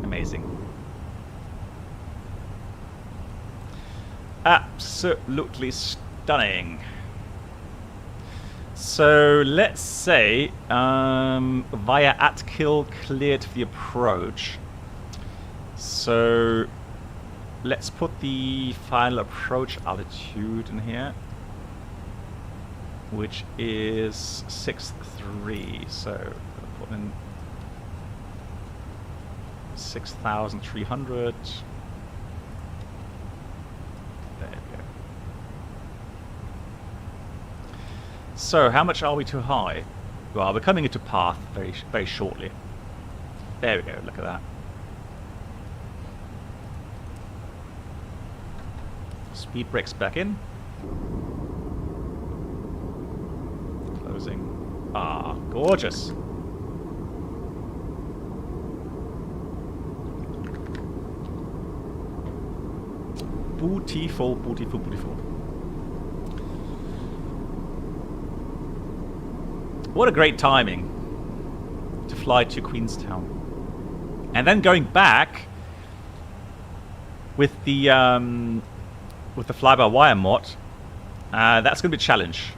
Amazing. Absolutely stunning. So let's say via Atkill cleared for the approach. So let's put the final approach altitude in here, which is 6.3. So put in 6,300. There we go. So how much are we too high? Well, we're coming into path very shortly. There we go. Look at that. Speed brakes back in. Closing. Ah, gorgeous. Beautiful, beautiful, beautiful. What a great timing to fly to Queenstown. And then going back with the fly-by-wire mod, that's going to be a challenge.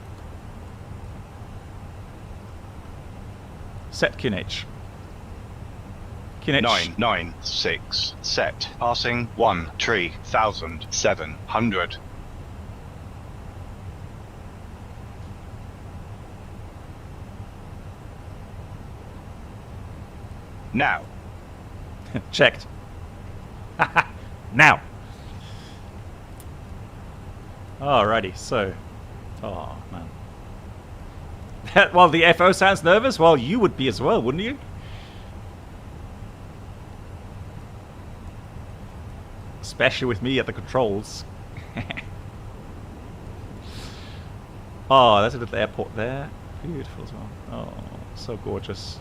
Set QNH. QNH. 996. Set. Passing 13,700. Now. Checked. Now. Alrighty, so. Oh, man. Well, the FO sounds nervous. Well, you would be as well, wouldn't you? Especially with me at the controls. Oh, there's a little airport there. Beautiful as well. Oh, so gorgeous.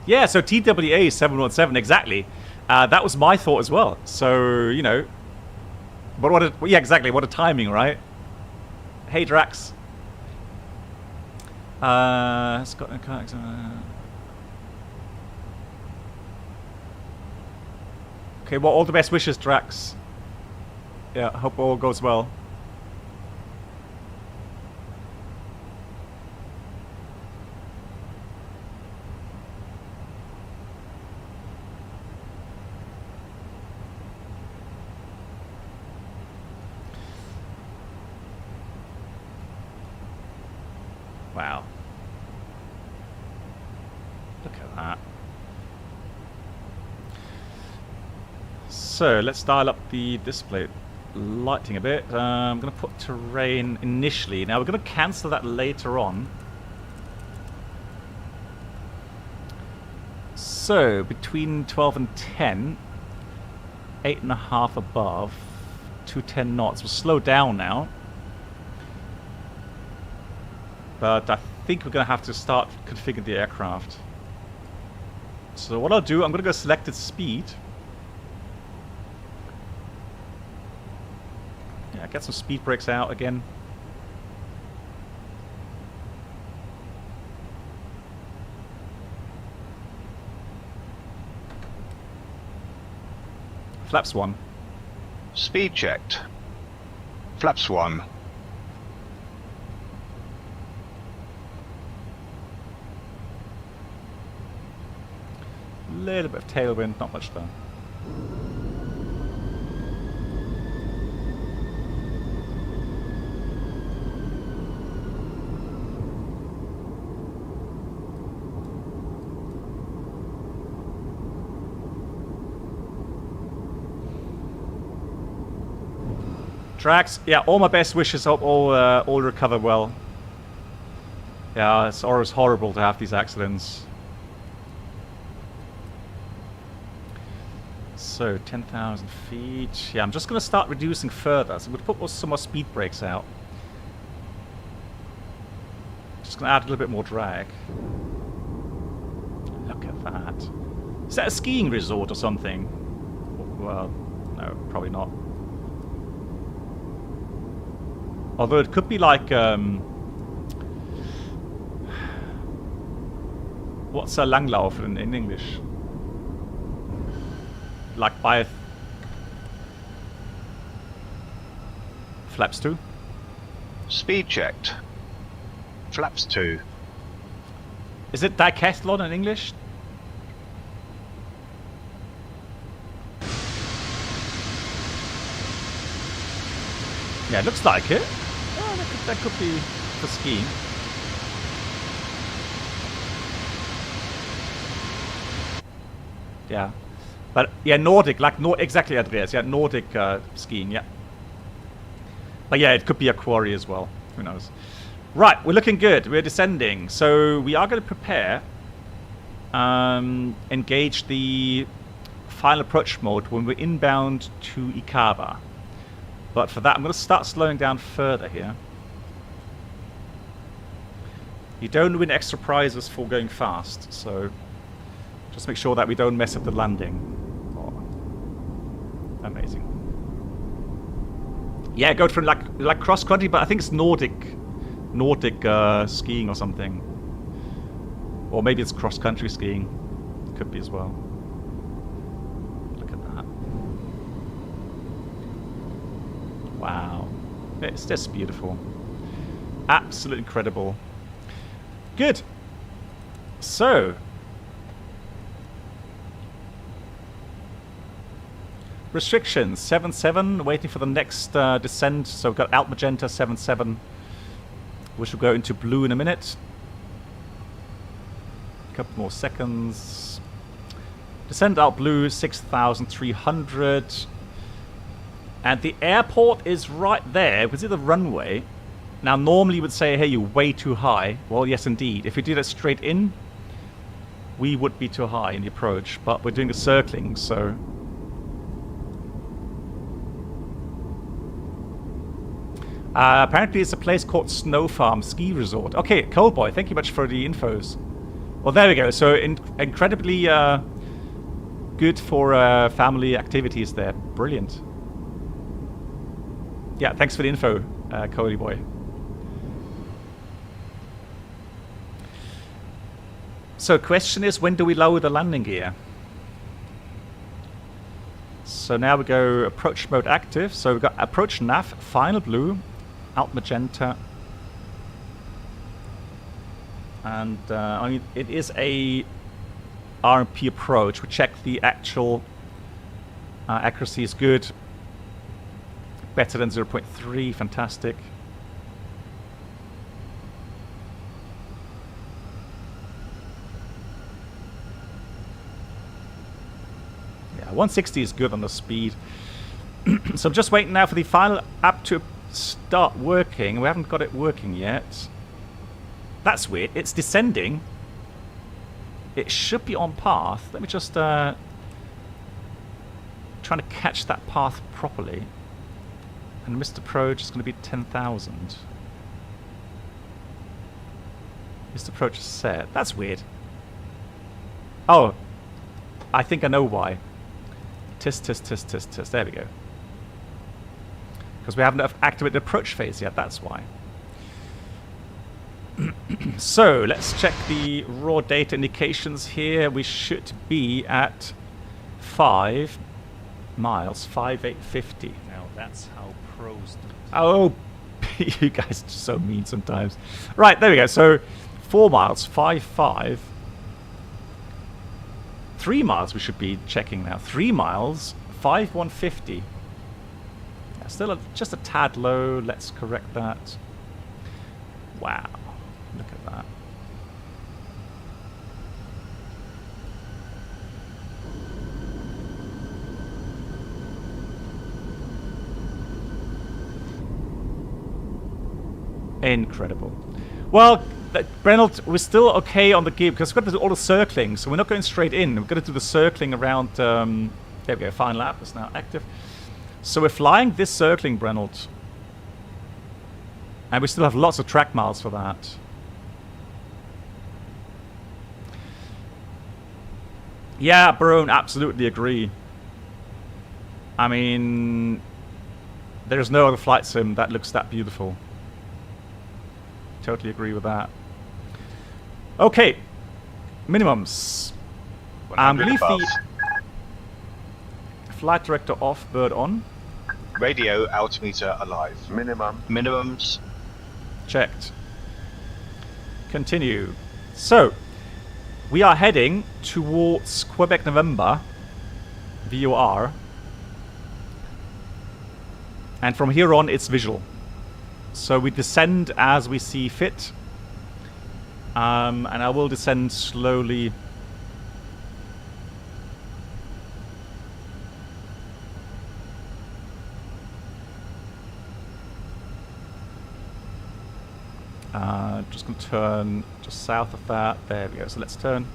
Yeah, so TWA 717, exactly. That was my thought as well. So, you know, but what a, yeah, exactly, what a timing, right? Hey, Drax. Scotland. Okay, well, all the best wishes, Drax. Yeah, I hope all goes well. Wow. Look at that. So let's dial up the display lighting a bit. I'm going to put terrain initially. Now we're going to cancel that later on. So, between 12 and 10, 8.5 above, 210 knots. We'll slow down now. But I think we're going to have to start configuring the aircraft. So what I'll do, I'm going to go selected speed. Yeah, get some speed brakes out again. Flaps 1. Speed checked. Flaps 1. Little bit of tailwind, not much though. Tracks, yeah, all my best wishes. Hope all recover well. Yeah, it's always horrible to have these accidents. So 10,000 feet. Yeah, I'm just going to start reducing further. So I'm going to put some more speed brakes out. Just going to add a little bit more drag. Look at that. Is that a skiing resort or something? Well, no, probably not. Although it could be like, what's a Langlauf in English? Like by flaps 2. Speed checked. Flaps 2. Is it decathlon in English? Yeah, it looks like it. Oh, that could be for skiing. Yeah. But yeah, Nordic, like exactly, Andreas. Yeah, Nordic skiing. Yeah. But yeah, it could be a quarry as well. Who knows? Right, we're looking good. We're descending, so we are going to prepare, engage the final approach mode when we're inbound to Ikaba. But for that, I'm going to start slowing down further here. You don't win extra prizes for going fast, so just make sure that we don't mess up the landing. Oh, amazing. Yeah, go for like cross country, but I think it's Nordic skiing or something, or maybe it's cross country skiing. Could be as well. Look at that! Wow, it's just beautiful. Absolutely incredible. Good. So. Restrictions, 7-7, waiting for the next descent. So we've got Alt Magenta 7-7, which will go into blue in a minute. A couple more seconds. Descent Alt Blue, 6,300. And the airport is right there. You can see the runway. Now, normally you would say, hey, you're way too high. Well, yes, indeed. If we do that straight in, we would be too high in the approach. But we're doing a circling, so... apparently it's a place called Snow Farm Ski Resort. Okay, Coldboy, thank you much for the infos. Well, there we go. So incredibly good for family activities there. Brilliant. Yeah, thanks for the info, Cody Boy. So question is, when do we lower the landing gear? So now we go approach mode active. So we've got approach nav, final blue, Alt Magenta. And I mean, it is a RMP approach. We check the actual accuracy is good. Better than 0.3, fantastic. Yeah, 160 is good on the speed. So I'm just waiting now for the final app to start working. We haven't got it working yet. That's weird. It's descending. It should be on path. Let me just trying to catch that path properly. And missed approach is going to be 10,000. Missed approach is set. That's weird. Oh, I think I know why. Test. There we go. Because we haven't activated the approach phase yet, that's why. So, let's check the raw data indications here. We should be at 5 miles, 5,850. Now that's how pros do it. Oh, you guys are so mean sometimes. Right, there we go. So, 4 miles, 5,5. 3 miles we should be checking now. 3 miles, 5,150. Yeah, still just a tad low. Let's correct that. Wow. Look at that. Incredible. Well, Reynolds, we're still okay on the gear because we've got to do all the circling, so we're not going straight in. We've got to do the circling around. There we go. Final lap is now active. So we're flying this circling, Reynolds, and we still have lots of track miles for that. Yeah, Barone, absolutely agree. I mean, there's no other flight sim that looks that beautiful. Totally agree with that. Okay, minimums. Leave the flight director off, bird on. Radio altimeter alive. Minimums. Checked. Continue. So, we are heading towards Quebec November, VOR. And from here on, it's visual. So we descend as we see fit. And I will descend slowly. Just going to turn just south of that. There we go. So let's turn.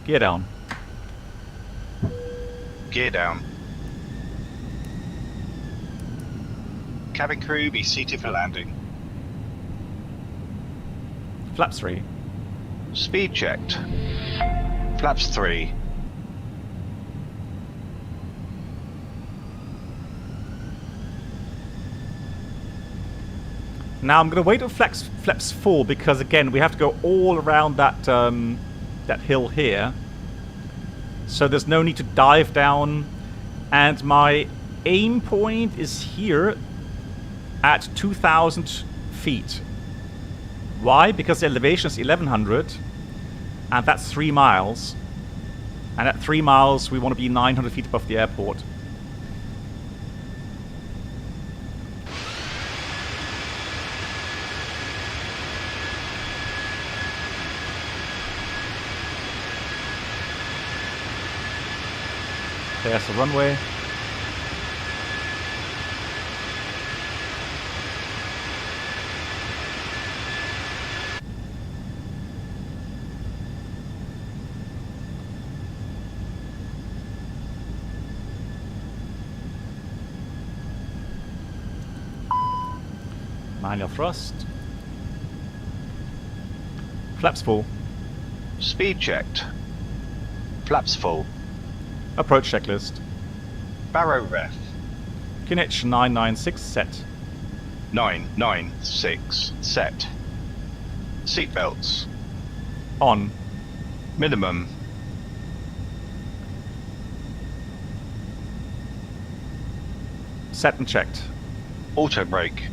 Gear down. Gear down. Cabin crew be seated for landing. Flaps 3. Speed checked. Flaps 3. Now I'm going to wait till flaps 4 because again we have to go all around that that hill here. So there's no need to dive down, and my aim point is here at 2,000 feet. Why? Because the elevation is 1,100 and that's 3 miles. And at 3 miles we want to be 900 feet above the airport. There's the runway. Manual thrust. Flaps full. Speed checked. Flaps full. Approach checklist. Barrow ref. QNH 996 set. 996 set. Seatbelts. On. Minimum. Set and checked. Auto brake.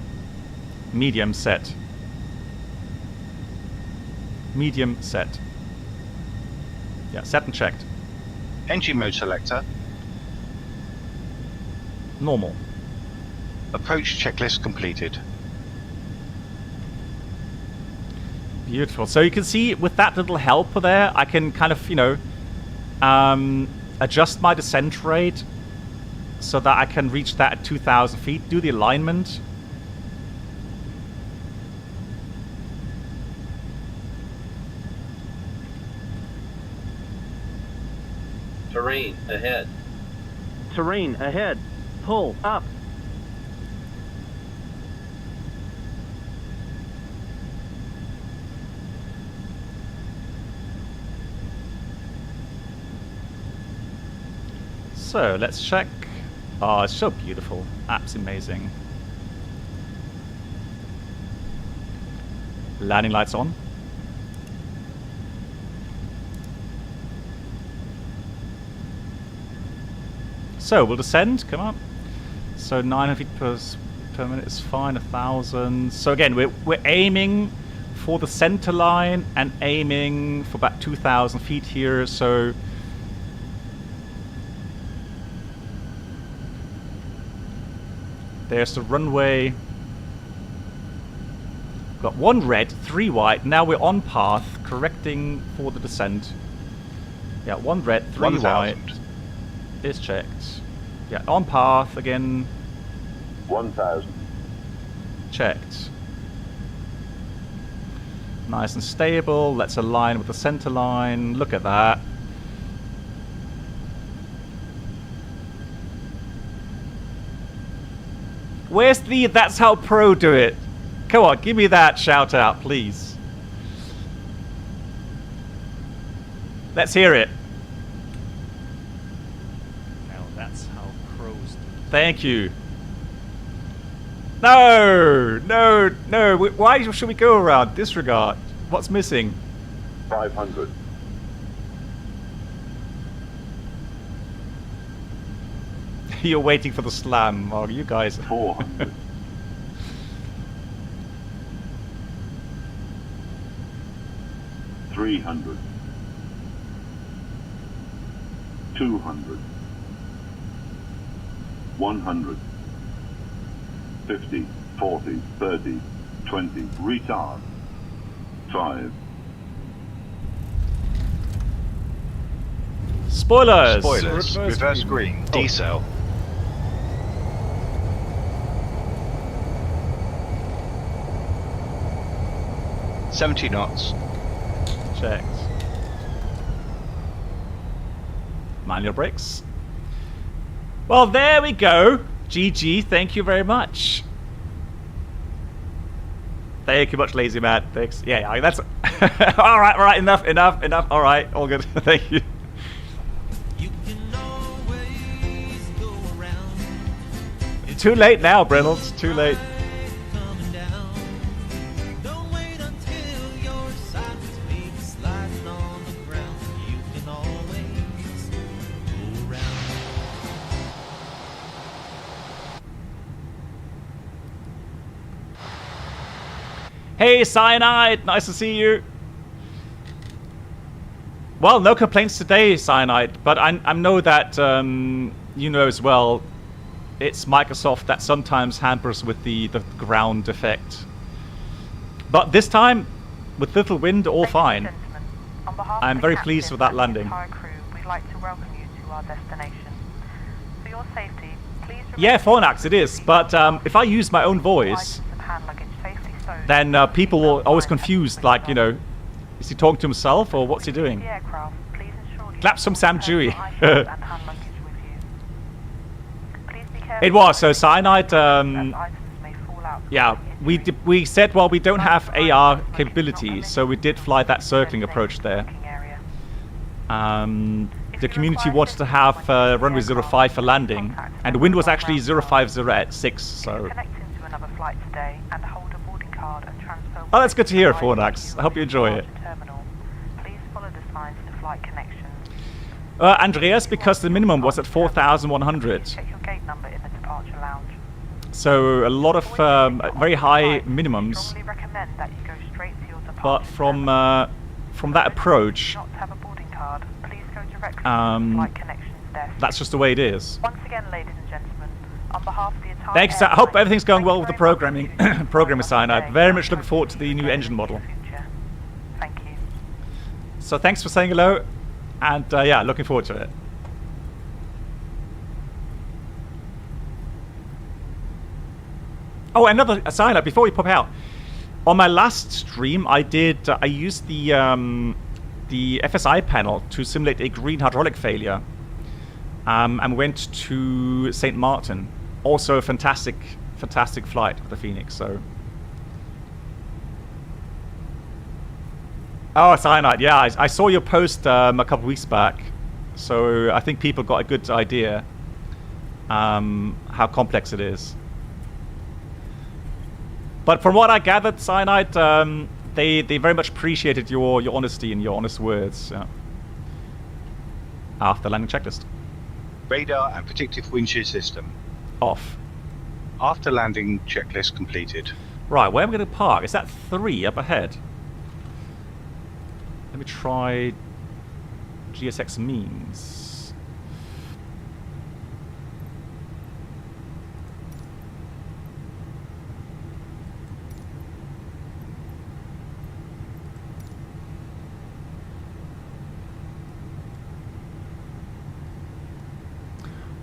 Medium set. Medium set. Yeah, set and checked. Engine mode selector. Normal. Approach checklist completed. Beautiful. So you can see with that little helper there, I can kind of, you know, adjust my descent rate so that I can reach that at 2,000 feet, do the alignment. Terrain ahead. Terrain ahead. Pull up. So let's check. Oh, it's so beautiful. Absolutely amazing. Landing lights on. So we'll descend. Come on. So 900 feet per minute is fine. 1,000. So again, we're aiming for the center line and aiming for about 2,000 feet here. So there's the runway. Got 1 red, 3 white. Now we're on path, correcting for the descent. Yeah, 1 red, 3 white. Is checked. Yeah, on path again. 1,000. Checked. Nice and stable. Let's align with the center line. Look at that. Where's the That's How Pro Do It? Come on, give me that shout out, please. Let's hear it. Now that's how pros do. Thank you. No, no, no. Why should we go around? Disregard. What's missing? 500. You're waiting for the slam, are you guys? 400. 300. 200. 100. 50, 40, 30, 20. Retard. 5. Spoilers! Spoilers. Reverse green. Oh. Decel. Oh. 70 knots. Checked. Manual brakes. Well, there we go. GG, thank you very much. Thank you much, Lazy Man. Thanks. Yeah, that's... Alright, enough. Alright, all good. Thank you. Too late now, Reynolds. Too late. Hey, Cyanide! Nice to see you. Well, no complaints today, Cyanide, but I know that you know as well, it's Microsoft that sometimes hampers with the ground effect. But this time, with little wind, all fine. I'm very pleased with that landing. We'd like to welcome you to our destination. For your safety, please yeah, Fornax it is, but if I use my own voice, then people will always confused, like, you know, is he talking to himself or what's he doing? Claps from Sam Dewey. It was, so Cyanide, yeah, we said, well, we don't have AR capabilities, so we did fly that circling approach there. The community wanted to have runway 05 for landing, and the wind was actually 050 at 6, so... Oh, that's good to hear, Fornax. I hope you enjoy it. Andreas, because the minimum was at 4,100. So a lot of very high minimums. But from that approach, that's just the way it is. Once again, ladies and gentlemen, on behalf of the entire Thanks. I hope everything's going well with the programming. Program design. I'm very much looking forward to the new engine model. Thank you. So thanks for saying hello, and yeah, looking forward to it. Oh, another sign up before we pop out. On my last stream, I used the FSI panel to simulate a green hydraulic failure, and went to St. Martin. Also a fantastic flight with the Phoenix. So, oh, cyanide. Yeah, I saw your post a couple of weeks back. So I think people got a good idea how complex it is. But from what I gathered, cyanide, they very much appreciated your honesty and your honest words. Yeah. After landing checklist. Radar and predictive wind shear system. Off. After landing checklist completed. Right, where am I going to park? Is that 3 up ahead? Let me try GSX means.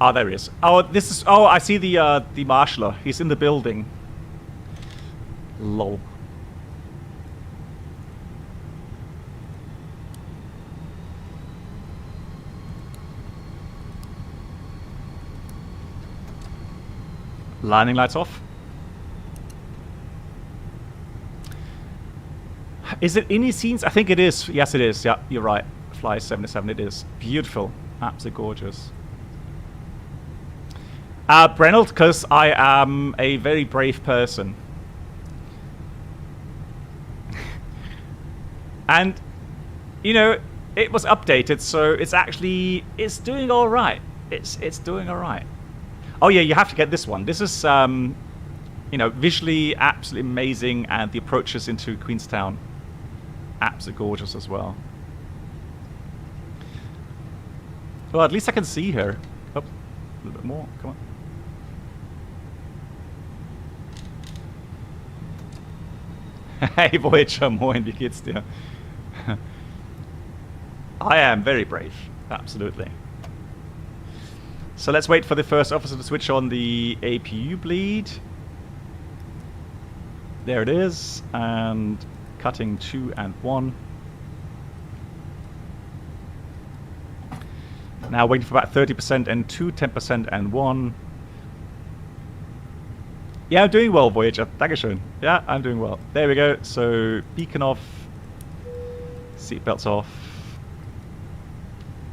Oh, there he is. Oh, this is. Oh, I see the marshaller. He's in the building. Lol. Landing lights off. Is it any scenes? I think it is. Yes, it is. Yeah, you're right. Fly 77. It is beautiful. Absolutely gorgeous. Brennelt, because I am a very brave person. And, you know, it was updated, so it's doing all right. It's doing all right. Oh yeah, you have to get this one. This is, you know, visually absolutely amazing, and the approaches into Queenstown, absolutely gorgeous as well. Well, at least I can see her. Oh, a little bit more. Come on. Hey Voyager, moin, wie geht's dir? I am very brave, absolutely. So let's wait for the first officer to switch on the APU bleed. There it is, and cutting 2 and 1. Now waiting for about 30% and 2, 10% and 1. Yeah, I'm doing well, Voyager. Dankeschön. Yeah, I'm doing well. There we go. So, beacon off. Seatbelts off.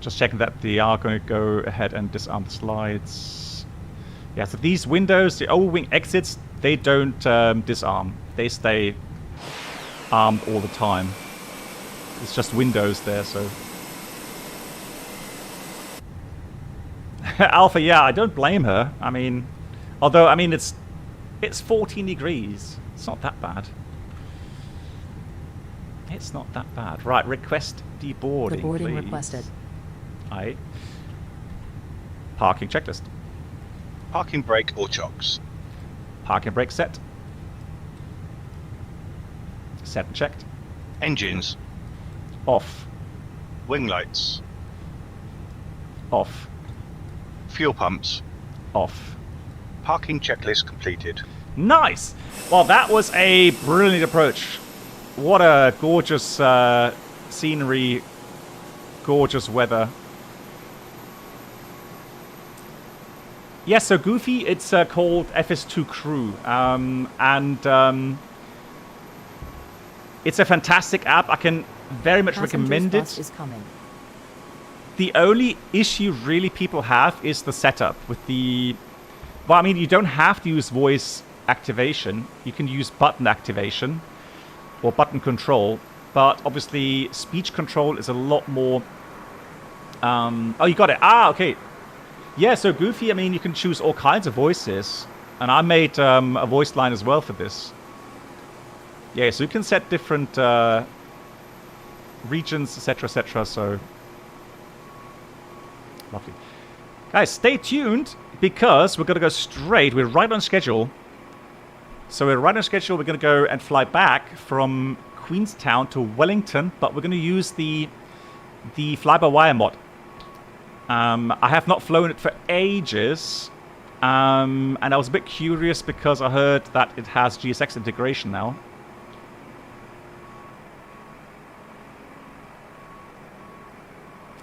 Just checking that they are going to go ahead and disarm the slides. Yeah, so these windows, the overwing exits, they don't disarm. They stay armed all the time. It's just windows there, so. Alpha, yeah, I don't blame her. I mean, although, I mean, it's 14 degrees. It's not that bad. It's not that bad. Right, request deboarding, Deboarding please. requested. Aye. Parking checklist. Parking brake or chocks. Parking brake set. Set and checked. Engines. Off. Wing lights. Off. Fuel pumps. Off. Parking checklist completed. Nice! Well, that was a brilliant approach. What a gorgeous scenery, gorgeous weather. Yes, so Goofy, it's called FS2 Crew. It's a fantastic app. I can very much recommend it. Is coming. The only issue really people have is the setup with the... Well, I mean, you don't have to use voice activation. You can use button activation or button control. But obviously, speech control is a lot more... Oh, you got it. Ah, okay. Yeah, so Goofy, I mean, you can choose all kinds of voices. And I made a voice line as well for this. Yeah, so you can set different regions, etc., so... Lovely. Guys, stay tuned, because we're going to go straight. We're right on schedule. So we're right on schedule. We're going to go and fly back from Queenstown to Wellington, but we're going to use the fly-by-wire mod. I have not flown it for ages, and I was a bit curious because I heard that it has GSX integration now.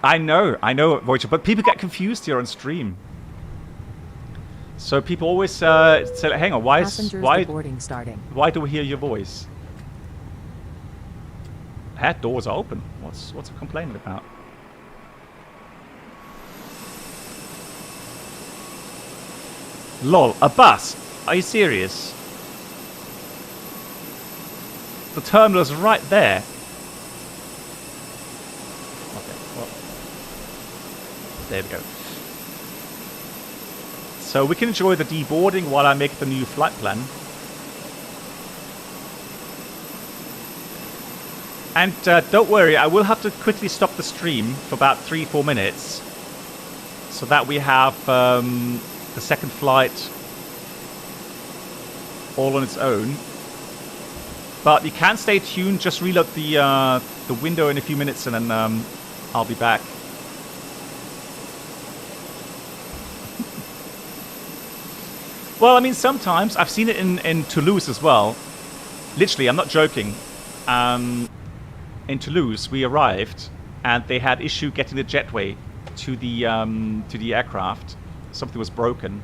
I know, Voyager, but people get confused here on stream. So people always say, "Hang on, why boarding starting? Why do we hear your voice?" Head doors are open. What's it complaining about? Lol, a bus? Are you serious? The terminal's right there. Okay, well, there we go. So we can enjoy the deboarding while I make the new flight plan. And don't worry, I will have to quickly stop the stream for about 3-4 minutes, so that we have the second flight all on its own. But you can stay tuned. Just reload the window in a few minutes, and then I'll be back. Well, I mean, sometimes I've seen it in Toulouse as well. Literally, I'm not joking. In Toulouse, we arrived, and they had issue getting the jetway to the aircraft. Something was broken,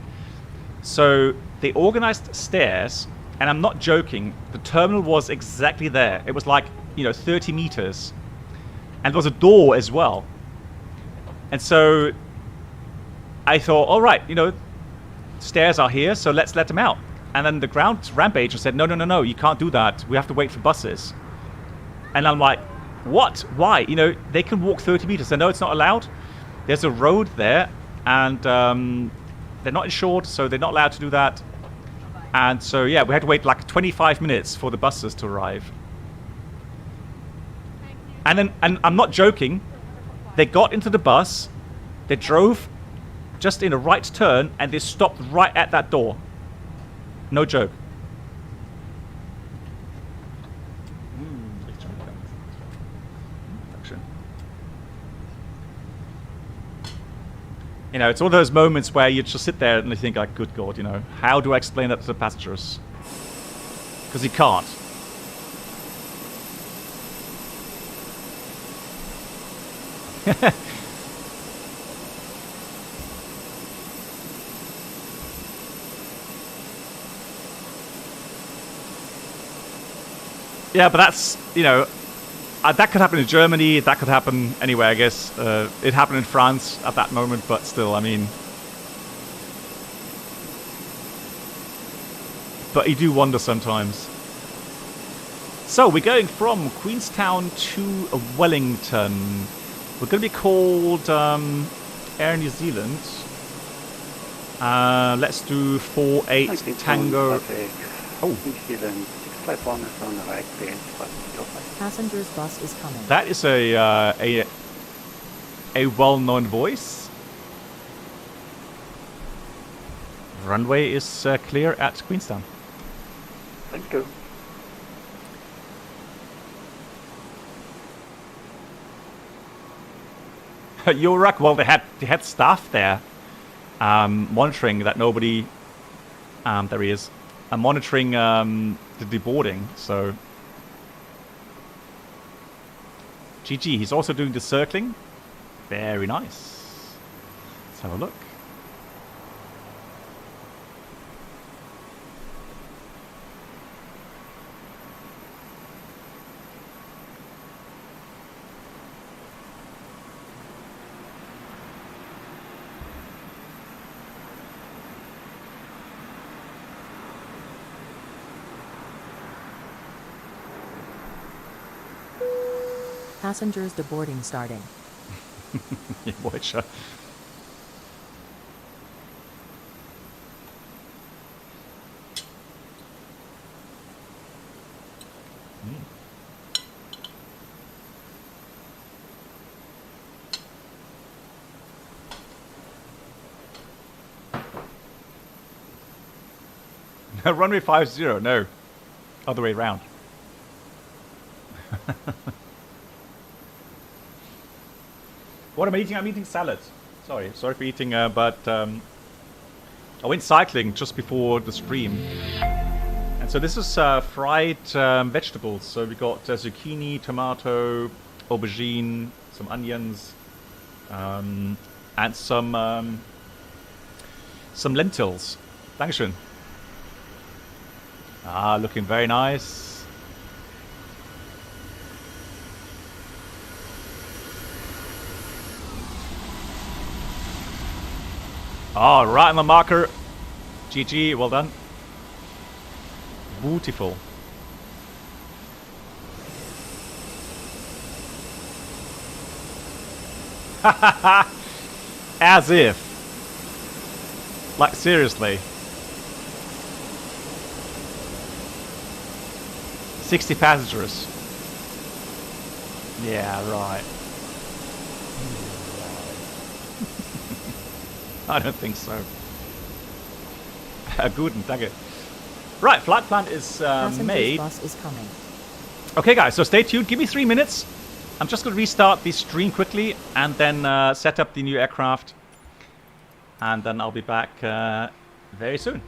so they organized stairs. And I'm not joking. The terminal was exactly there. It was like 30 meters, and there was a door as well. And so I thought, all right, stairs are here, so let's let them out. And then the ground ramp agent said, no, you can't do that. We have to wait for buses. And I'm like, what? Why? They can walk 30 meters. I know it's not allowed. There's a road there, and they're not insured, so they're not allowed to do that. And so, yeah, we had to wait like 25 minutes for the buses to arrive. And I'm not joking, they got into the bus, they drove just in a right turn, and they stopped right at that door. No joke. It's one of those moments where you just sit there and you think, like, good God, how do I explain that to the passengers? Because you can't. Yeah, but that's, that could happen in Germany, that could happen anywhere, I guess. It happened in France at that moment, but still, I mean... But you do wonder sometimes. So, we're going from Queenstown to Wellington. We're going to be called Air New Zealand. Let's do 48 Tango... Oh. New Zealand, 651 is on the right page. Passenger's bus is coming. That is a well-known voice. Runway is clear at Queenstown. Thank you. You're well, they had staff there monitoring that nobody. There he is. Monitoring the deboarding. So. GG, he's also doing the circling. Very nice. Let's have a look. Passengers deboarding starting. Yeah, boy, sure. Runway 50, no. Other way around. What am I eating? I'm eating salad. Sorry for eating, but I went cycling just before the stream. And so this is fried vegetables. So we got zucchini, tomato, aubergine, some onions, and some lentils. Dankeschön. Ah, looking very nice. Oh, right on the marker. GG, well done. Beautiful. As if. Like, seriously. 60 passengers. Yeah, right. I don't think so. Guten, danke. Right, flight plan is made. Bus is coming. Okay, guys, so stay tuned. Give me 3 minutes. I'm just going to restart the stream quickly and then set up the new aircraft. And then I'll be back very soon.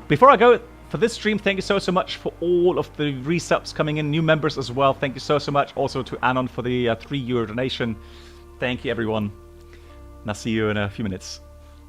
Before I go for this stream, thank you so much for all of the resubs coming in. New members as well. Thank you so much. Also to Anon for the €3 donation. Thank you, everyone. And I'll see you in a few minutes.